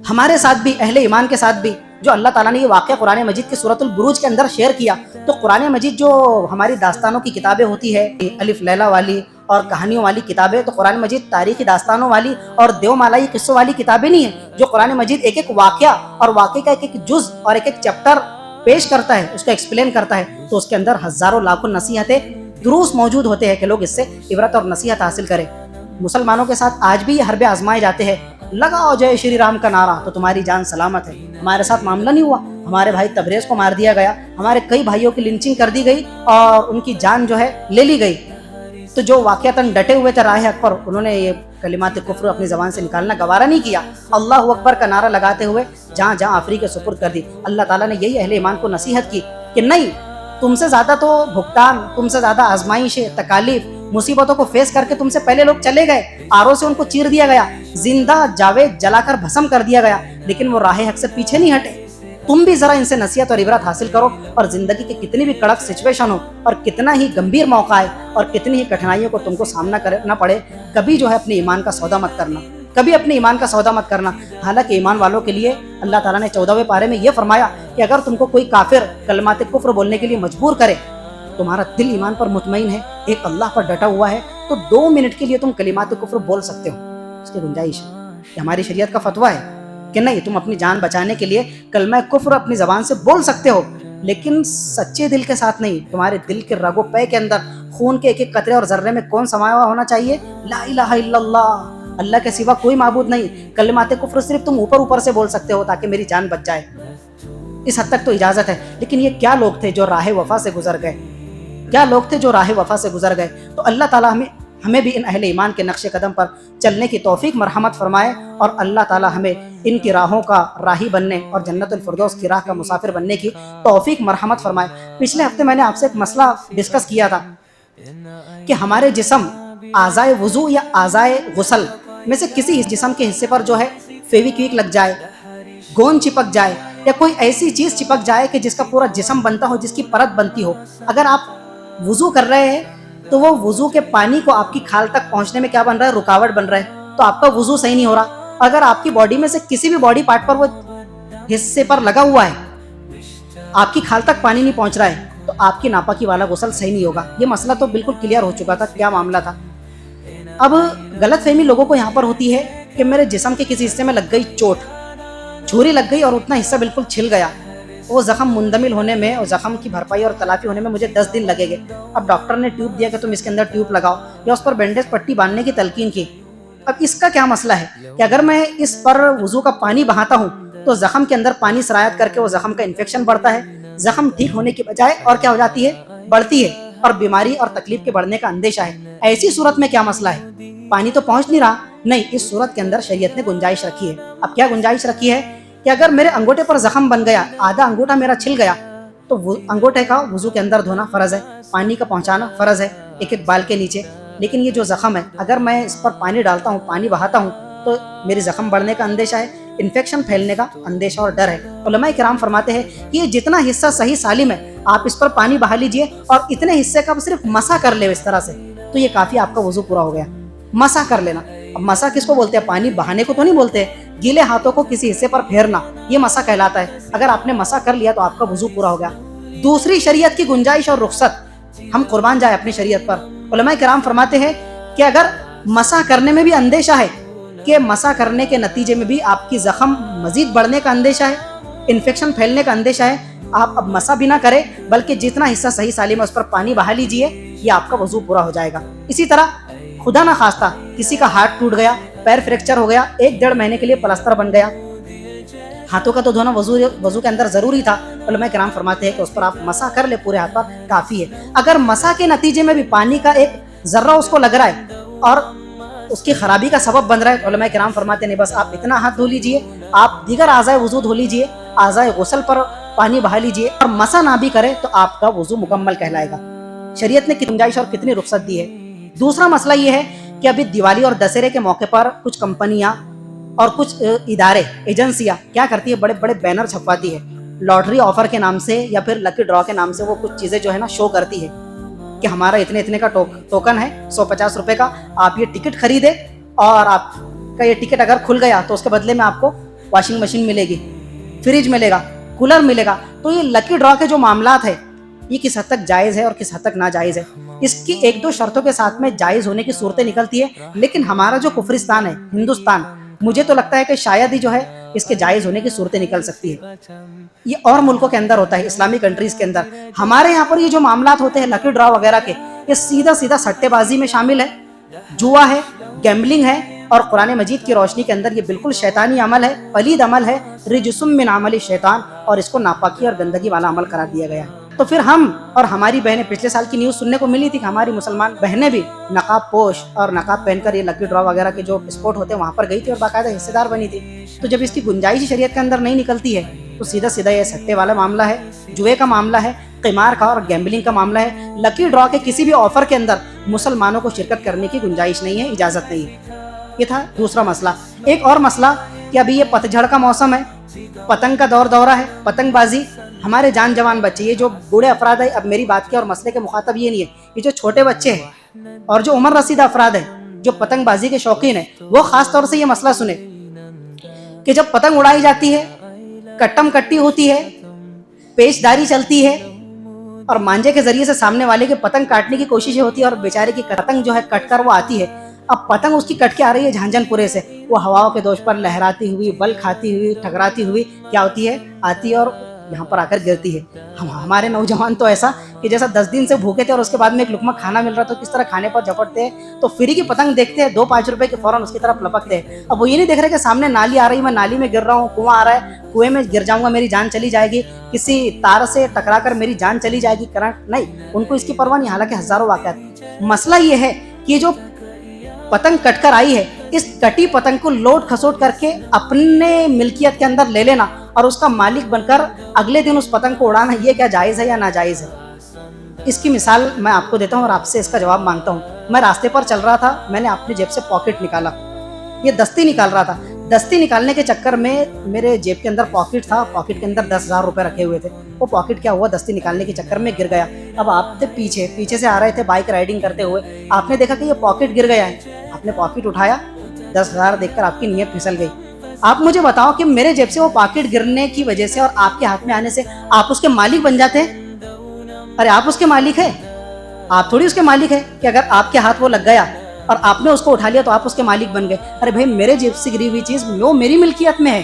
Speaker 1: ہمارے ساتھ بھی، اہل ایمان کے ساتھ بھی، جو اللہ تعالیٰ نے یہ واقعہ قرآن مجید کی سورۃ البروج کے اندر شیئر کیا، تو قرآن مجید جو ہماری داستانوں کی کتابیں ہوتی ہے، الف لیلا والی اور کہانیوں والی کتابیں، تو قرآن مجید تاریخی داستانوں والی اور دیو مالائی قصوں والی کتابیں نہیں ہیں۔ جو قرآن مجید ایک ایک واقعہ اور واقعے کا ایک ایک جز اور ایک ایک چیپٹر پیش کرتا ہے، اس کو ایکسپلین کرتا ہے، تو اس کے اندر ہزاروں لاکھوں نصیحتیں، دروس موجود ہوتے ہیں کہ لوگ اس سے عبرت اور نصیحت حاصل کریں۔ مسلمانوں کے ساتھ آج بھی یہ حربے آزمائے جاتے ہیں، لگاؤ جے شری رام کا نعرہ تو تمہاری جان سلامت ہے۔ ہمارے ساتھ معاملہ نہیں ہوا، ہمارے بھائی تبریز کو مار دیا گیا، ہمارے کئی بھائیوں کی لنچنگ کر دی گئی اور ان کی جان جو ہے لے لی گئی۔ تو جو واقعتاً ڈٹے ہوئے تھے راہ حق پر، انہوں نے یہ کلمات کفر اپنی زبان سے نکالنا گوارا نہیں کیا، اللہ اکبر کا نعرہ لگاتے ہوئے جہاں جہاں آفریقہ کے سپرد کر دی۔ اللہ تعالیٰ نے یہی اہل ایمان کو نصیحت کی کہ نہیں، تم سے زیادہ تو بھگتان، تم سے زیادہ آزمائشیں، تکالیف، مصیبتوں کو فیس کر کے تم سے پہلے لوگ چلے گئے، آروں سے ان کو چیر دیا گیا، زندہ جاوید جلا کر بھسم کر دیا گیا، لیکن وہ راہ حق سے پیچھے نہیں ہٹے۔ تم بھی ذرا ان سے نصیحت اور عبرت حاصل کرو، اور زندگی کے کتنی بھی کڑک سچویشن ہو اور کتنا ہی گمبھیر موقع ہے اور کتنی ہی کٹھنائیوں کو تم کو سامنا کرنا پڑے، کبھی جو ہے اپنے ایمان کا سودا مت کرنا، کبھی اپنے ایمان کا سودا مت کرنا۔ حالانکہ ایمان والوں کے لیے اللہ تعالیٰ نے 14ویں پارے میں یہ فرمایا کہ اگر تم کو کوئی کافر کلمات کفر بولنے کے لیے مجبور کرے، تمہارا دل ایمان پر مطمئن ہے، ایک اللہ پر ڈٹا ہوا ہے، تو 2 منٹ کے لیے تم کلمات کفر بول سکتے ہو، اس کی گنجائش ہے۔ یہ ہماری شریعت کا فتویٰ ہے کہ نہیں، تم اپنی جان بچانے کے لیے کلمہ کفر اپنی زبان سے بول سکتے ہو، لیکن سچے دل کے ساتھ نہیں۔ تمہارے دل کے رگ و پے کے اندر خون کے ایک ایک قطرے اور ذرے میں کون سمایا ہوا ہونا چاہیے؟ لا الہ الا اللہ، اللہ کے سوا کوئی معبود نہیں۔ کلمات کفر صرف تم اوپر سے بول سکتے ہو تاکہ میری جان بچ جائے، اس حد تک تو اجازت ہے۔ لیکن یہ کیا لوگ تھے جو راہ وفا سے گزر گئے، کیا لوگ تھے جو راہ وفا سے گزر گئے۔ تو اللہ تعالیٰ ہمیں بھی ان اہل ایمان کے نقش قدم پر چلنے کی توفیق مرحمت فرمائے، اور اللہ تعالیٰ ہمیں ان کی راہوں کا راہی بننے اور جنت الفردوس کی راہ کا مسافر بننے کی توفیق مرحمت فرمائے۔ پچھلے ہفتے میں نے آپ سے ایک مسئلہ ڈسکس کیا تھا کہ ہمارے جسم اعضائے وضو یا اعضائے غسل میں سے کسی جسم کے حصے پر جو ہے فیوی کوئک لگ جائے، گوند چپک جائے، یا کوئی ایسی چیز چپک جائے کہ جس کا پورا جسم بنتا ہو، جس کی پرت بنتی ہو، اگر آپ وضو کر رہے ہیں تو وہ وضو کے پانی کو آپ کی کھال تک پہنچنے میں کیا بن رہا ہے؟ رکاوٹ بن رہا ہے، تو آپ کا وضو صحیح نہیں ہو رہا۔ اگر آپ کی باڈی میں سے کسی بھی باڈی پارٹ پر وہ حصے پر لگا ہوا ہے، آپ کی کھال تک پانی نہیں پہنچ رہا ہے، تو آپ کی ناپاکی والا غسل صحیح نہیں ہوگا۔ یہ مسئلہ تو بالکل کلیئر ہو چکا تھا کیا معاملہ تھا۔ اب غلط فہمی لوگوں کو یہاں پر ہوتی ہے کہ میرے جسم کے کسی حصے میں لگ گئی چوٹ، چھری لگ گئی اور اتنا حصہ بالکل چھل گیا، وہ زخم مندمل ہونے میں اور زخم کی بھرپائی اور تلافی ہونے میں مجھے 10 دن لگے گے۔ اب ڈاکٹر نے ٹیوب دیا کہ تم اس کے اندر ٹیوب لگاؤ، یا اس پر بینڈیج پٹی باندھنے کی تلقین کی۔ اب اس کا کیا مسئلہ ہے کہ اگر میں اس پر وضو کا پانی بہاتا ہوں تو زخم کے اندر پانی سرایت کر کے وہ زخم کا انفیکشن بڑھتا ہے، زخم ٹھیک ہونے کی بجائے اور کیا ہو جاتی ہے؟ بڑھتی ہے، اور بیماری اور تکلیف کے بڑھنے کا اندیشہ ہے۔ ایسی صورت میں کیا مسئلہ ہے؟ پانی تو پہنچ نہیں رہا، نہیں، اس صورت کے اندر شریعت نے گنجائش رکھی ہے۔ اب کیا گنجائش رکھی ہے کہ اگر میرے انگوٹھے پر زخم بن گیا، آدھا انگوٹھا میرا چھل گیا، تو انگوٹھے کا وضو کے اندر دھونا فرض ہے، پانی کا پہنچانا فرض ہے ایک ایک بال کے نیچے۔ لیکن یہ جو زخم ہے، اگر میں اس پر پانی ڈالتا ہوں، پانی بہاتا ہوں، تو میری زخم بڑھنے کا اندیشہ ہے، انفیکشن پھیلنے کا اندیشہ اور ڈر ہے۔ علماء کرام فرماتے ہیں کہ یہ جتنا حصہ صحیح سالم ہے، آپ اس پر پانی بہا لیجئے اور اتنے حصے کا صرف مسح کر لے اس طرح سے، تو یہ کافی آپ کا وضو پورا ہو گیا۔ مسح کر لینا، اب مسح کس کو بولتے ہیں؟ پانی بہانے کو تو نہیں بولتے، گیلے ہاتھوں کو کسی حصے پر پھیرنا، یہ مسح کہلاتا ہے۔ اگر آپ نے مسح کر لیا تو آپ کا وضو پورا ہو گیا۔ دوسری شریعت کی گنجائش اور رخصت، ہم قربان جائے اپنی شریعت پر، علماء کرام فرماتے ہیں کہ اگر مسح کرنے میں بھی اندیشہ ہے کہ مسح کرنے کے نتیجے میں بھی آپ کی زخم مزید بڑھنے کا اندیشہ ہے، انفیکشن پھیلنے کا اندیشہ ہے، آپ اب مسح بھی نہ کریں بلکہ جتنا حصہ صحیح سالم ہے اس پر پانی بہا لیجئے، یہ آپ کا وضو پورا ہو جائے گا۔ اسی طرح خدا نہ خواستہ کسی کا ہاتھ ٹوٹ گیا، پیر فریکچر ہو گیا، 1-1.5 مہینے کے لیے پلستر بن گیا، ہاتھوں کا تو دھونا وضو کے اندر ضروری تھا، علماء کرام فرماتے ہیں کہ اس پر آپ مسح کر لے پورے ہاتھ پر، کافی ہے۔ اگر مسح کے نتیجے میں بھی پانی کا ایک ذرہ اس کو لگ رہا ہے اور اس کی خرابی کا سبب بن رہا ہے، علماء کرام فرماتے ہیں بس آپ اتنا ہاتھ دھو لیجئے، آپ دیگر اعضائے وضو دھو لیجئے، اعضائے غسل پر پانی بہا لیجئے، اور مسح نہ بھی کرے تو آپ کا وضو مکمل کہلائے گا۔ شریعت نے کتنی گنجائش اور کتنی رخصت دی ہے۔ دوسرا مسئلہ یہ ہے کہ ابھی دیوالی اور دسہرے کے موقع پر کچھ کمپنیاں اور کچھ ادارے ایجنسیاں کیا کرتی ہے، بڑے بڑے بینر چھپواتی ہے لاٹری آفر کے نام سے یا پھر لکی ڈرا کے نام سے. وہ کچھ چیزیں جو ہے نا شو کرتی ہے کہ ہمارا اتنے اتنے کا ٹوکن ہے 150 روپے کا، آپ یہ ٹکٹ خریدے اور آپ کا یہ ٹکٹ اگر کھل گیا تو اس کے بدلے میں آپ کو واشنگ مشین ملے گی، فریج ملے گا، کولر ملے گا. تو یہ لکی ڈرا کے جو معاملات ہے یہ کس حد تک جائز ہے اور کس حد تک ناجائز ہے. اس کی ایک دو شرطوں کے ساتھ میں جائز ہونے کی صورتیں نکلتی ہے، لیکن ہمارا جو کفرستان ہے ہندوستان، مجھے تو لگتا ہے کہ شاید ہی جو ہے اس کے جائز ہونے کی صورتیں نکل سکتی ہے. یہ اور ملکوں کے اندر ہوتا ہے، اسلامی کنٹریز کے اندر. ہمارے یہاں پر یہ جو معاملات ہوتے ہیں لکی ڈرا وغیرہ کے، یہ سیدھا سیدھا سٹے بازی میں شامل ہے، جوا ہے، گیمبلنگ ہے، اور قرآن مجید کی روشنی کے اندر یہ بالکل شیطانی عمل ہے، پلید عمل ہے، رجسم من عمل شیطان، اور اس کو ناپاکی اور گندگی والا عمل قرار دیا گیا ہے. تو پھر ہم اور ہماری بہنیں، پچھلے سال کی نیوز سننے کو ملی تھی کہ ہماری مسلمان بہنیں بھی نقاب پوش اور نقاب پہن کر یہ لکی ڈرا وغیرہ کے جو اسپورٹ ہوتے ہیں وہاں پر گئی تھی اور باقاعدہ حصے دار بنی تھی. تو جب اس کی گنجائش شریعت کے اندر نہیں نکلتی ہے تو سیدھا سیدھا یہ سٹے والا معاملہ ہے، جوئے کا معاملہ ہے، قمار کا اور گیمبلنگ کا معاملہ ہے. لکی ڈرا کے کسی بھی آفر کے اندر مسلمانوں کو شرکت کرنے کی گنجائش نہیں ہے، اجازت نہیں ہے. یہ تھا دوسرا مسئلہ. ایک اور مسئلہ کہ ابھی یہ پتجھڑ کا موسم ہے، پتنگ کا دورہ ہے، پتنگ بازی. ہمارے جان جوان بچے، یہ جو بوڑھے افراد ہیں، اب میری بات کی اور مسئلے کے مخاطب یہ نہیں ہے، یہ جو چھوٹے بچے ہیں اور جو عمر رسیدہ افراد ہیں جو پتنگ بازی کے شوقین ہیں، وہ خاص طور سے یہ مسئلہ سنیں کہ جب پتنگ اڑائی جاتی ہے، کٹم کٹی ہوتی ہے، پیچ داری چلتی ہے اور مانجے کے ذریعے سے سامنے والے کی پتنگ کاٹنے کی کوشش ہوتی ہے اور بیچارے کی پتنگ جو ہے کٹ کر وہ آتی ہے. اب پتنگ اس کی کٹ کے آ رہی ہے جھانجھن پورے سے، وہ ہواؤں کے دوش پر لہراتی ہوئی، بل کھاتی ہوئی، ٹکراتی ہوئی کیا ہوتی ہے، آتی ہے اور یہاں پر آ کر گرتی ہے. ہمارے نوجوان تو ایسا کہ جیسا 10 دن سے بھوکے تھے اور اس کے بعد میں ایک لقمہ کھانا مل رہا تو کس طرح کھانے پر جھپٹتے ہیں، تو فری کی پتنگ دیکھتے ہیں 2-5 روپے کے، فوراً اس کی طرف لپکتے ہیں. اب وہ یہ نہیں دیکھ رہے کہ سامنے نالی آ رہی، میں نالی میں گر رہا ہوں، کنواں آ رہا ہے، کنویں میں گر جاؤں گا، میری جان چلی جائے گی، کسی تار سے ٹکرا کر میری جان چلی جائے گی، کرنٹ نہیں، ان کو اس کی پرواہ نہیں. حالانکہ ہزاروں واقعات. مسئلہ یہ ہے کہ جو پتنگ کٹ کر آئی ہے، اس کٹی پتنگ کو لوٹ کھسوٹ کر کے اپنے ملکیت کے اندر لے لینا اور اس کا مالک بن کر اگلے دن اس پتنگ کو اڑانا، یہ کیا جائز ہے یا ناجائز ہے؟ اس کی مثال میں آپ کو دیتا ہوں اور آپ سے اس کا جواب مانگتا ہوں. میں راستے پر چل رہا تھا، میں نے اپنی جیب سے پاکٹ نکالا، یہ دستی نکال رہا تھا. دستی نکالنے کے چکر میں میرے جیب کے اندر پاکٹ تھا، پاکٹ کے اندر 10,000 روپے رکھے ہوئے تھے. وہ پاکٹ کیا ہوا، دستی نکالنے کے چکر میں گر گیا. اب آپ تھے پیچھے سے آ رہے تھے بائک رائڈنگ کرتے ہوئے، آپ نے دیکھا کہ یہ پاکٹ گر گیا ہے، آپ نے پاکٹ اٹھایا، 10,000 دیکھ کر آپ کی نیت پھسل گئی. آپ مجھے بتاؤ کہ میرے جیب سے وہ پاکٹ گرنے کی وجہ سے اور آپ کے ہاتھ میں آنے سے آپ اس کے مالک بن جاتے ہیں؟ ارے آپ اس کے مالک ہیں، آپ تھوڑی اس کے مالک ہیں کہ اگر آپ کے ہاتھ وہ لگ گیا اور آپ نے اس کو اٹھا لیا تو آپ اس کے مالک بن گئے. ارے بھائی، میرے جیب سے گری ہوئی چیز وہ میری ملکیت میں ہے،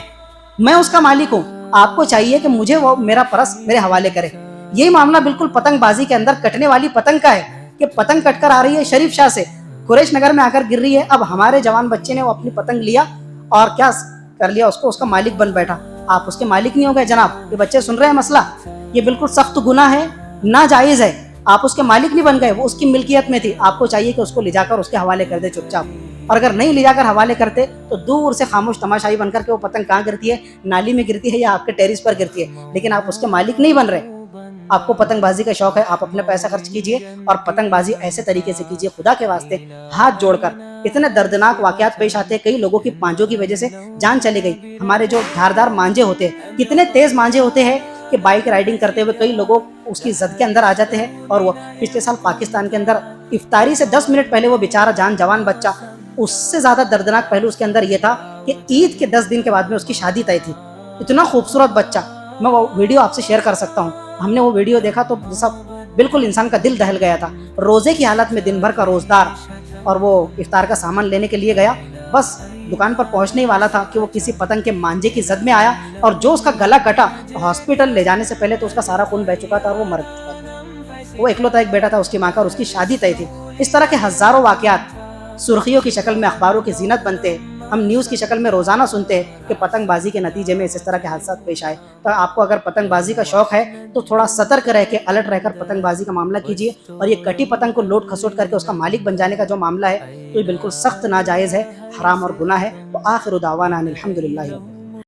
Speaker 1: میں اس کا مالک ہوں. آپ کو چاہیے کہ مجھے وہ میرا پرس میرے حوالے کرے. یہی معاملہ بالکل پتنگ بازی کے اندر کٹنے والی پتنگ کا ہے کہ پتنگ کٹ کر آ رہی ہے شریف شاہ سے، قریش نگر میں آ کر گر رہی ہے. اب ہمارے جوان بچے نے وہ اپنی پتنگ لیا اور کیا کر لیا، اس کا مالک بن بیٹھا. آپ اس کے مالک نہیں ہو گئے جناب. یہ بچے سن رہے ہیں مسئلہ، یہ بالکل سخت گناہ ہے، ناجائز ہے. آپ اس کے مالک نہیں بن گئے، وہ اس کی ملکیت میں تھی. آپ کو چاہیے کہ اس کو لے جا کر اس کے حوالے کر دے چپ چاپ، اور اگر نہیں لے جا کر حوالے کرتے تو دور سے خاموش تماشائی بن کر کے وہ پتنگ کہاں گرتی ہے، نالی میں گرتی ہے یا آپ کے ٹیرس پر گرتی ہے. لیکن آپ اس کے مالک نہیں بن رہے. آپ کو پتنگ بازی کا شوق ہے، آپ اپنے پیسہ خرچ کیجئے اور پتنگ بازی ایسے طریقے سے کیجئے خدا کے واسطے ہاتھ جوڑ کر. اتنے دردناک واقعات پیش آتے ہیں، کئی لوگوں کی پانجوں کی وجہ سے جان چلی گئی. ہمارے جو دھاردار مانجے ہوتے ہیں، کتنے تیز مانجے ہوتے ہیں کہ بائک رائڈنگ کرتے ہوئے کئی لوگوں اس کی زد کے اندر آ جاتے ہیں. اور وہ پچھلے سال پاکستان کے اندر افطاری سے 10 منٹ پہلے وہ بیچارہ جان جوان بچہ، اس سے زیادہ دردناک پہلو اس کے اندر یہ تھا کہ عید کے 10 دن کے بعد میں اس کی شادی طے تھی. اتنا خوبصورت بچہ، میں وہ ویڈیو آپ سے شیئر کر سکتا ہوں. ہم نے وہ ویڈیو دیکھا تو جیسا بالکل انسان کا دل دہل گیا تھا. روزے کی حالت میں، دن بھر کا روزدار، اور وہ افطار کا سامان لینے کے لیے گیا. بس دکان پر پہنچنے ہی والا تھا کہ وہ کسی پتنگ کے مانجے کی زد میں آیا اور جو اس کا گلا کٹا، ہاسپٹل لے جانے سے پہلے تو اس کا سارا خون بہ چکا تھا اور وہ مر چکا تھا. وہ اکلوتا ایک بیٹا تھا اس کی ماں کا اور اس کی شادی طے تھی. اس طرح کے ہزاروں واقعات سرخیوں کی شکل میں اخباروں کی زینت بنتے ہیں. ہم نیوز کی شکل میں روزانہ سنتے ہیں کہ پتنگ بازی کے نتیجے میں اس طرح کے حادثات پیش آئے. تو آپ کو اگر پتنگ بازی کا شوق ہے تو تھوڑا سترک رہ کے، الرٹ رہ کر پتنگ بازی کا معاملہ کیجیے. اور یہ کٹی پتنگ کو لوٹ کھسوٹ کر کے اس کا مالک بن جانے کا جو معاملہ ہے تو یہ بالکل سخت ناجائز ہے، حرام اور گناہ ہے. تو آخر دعوانا الحمدللہ.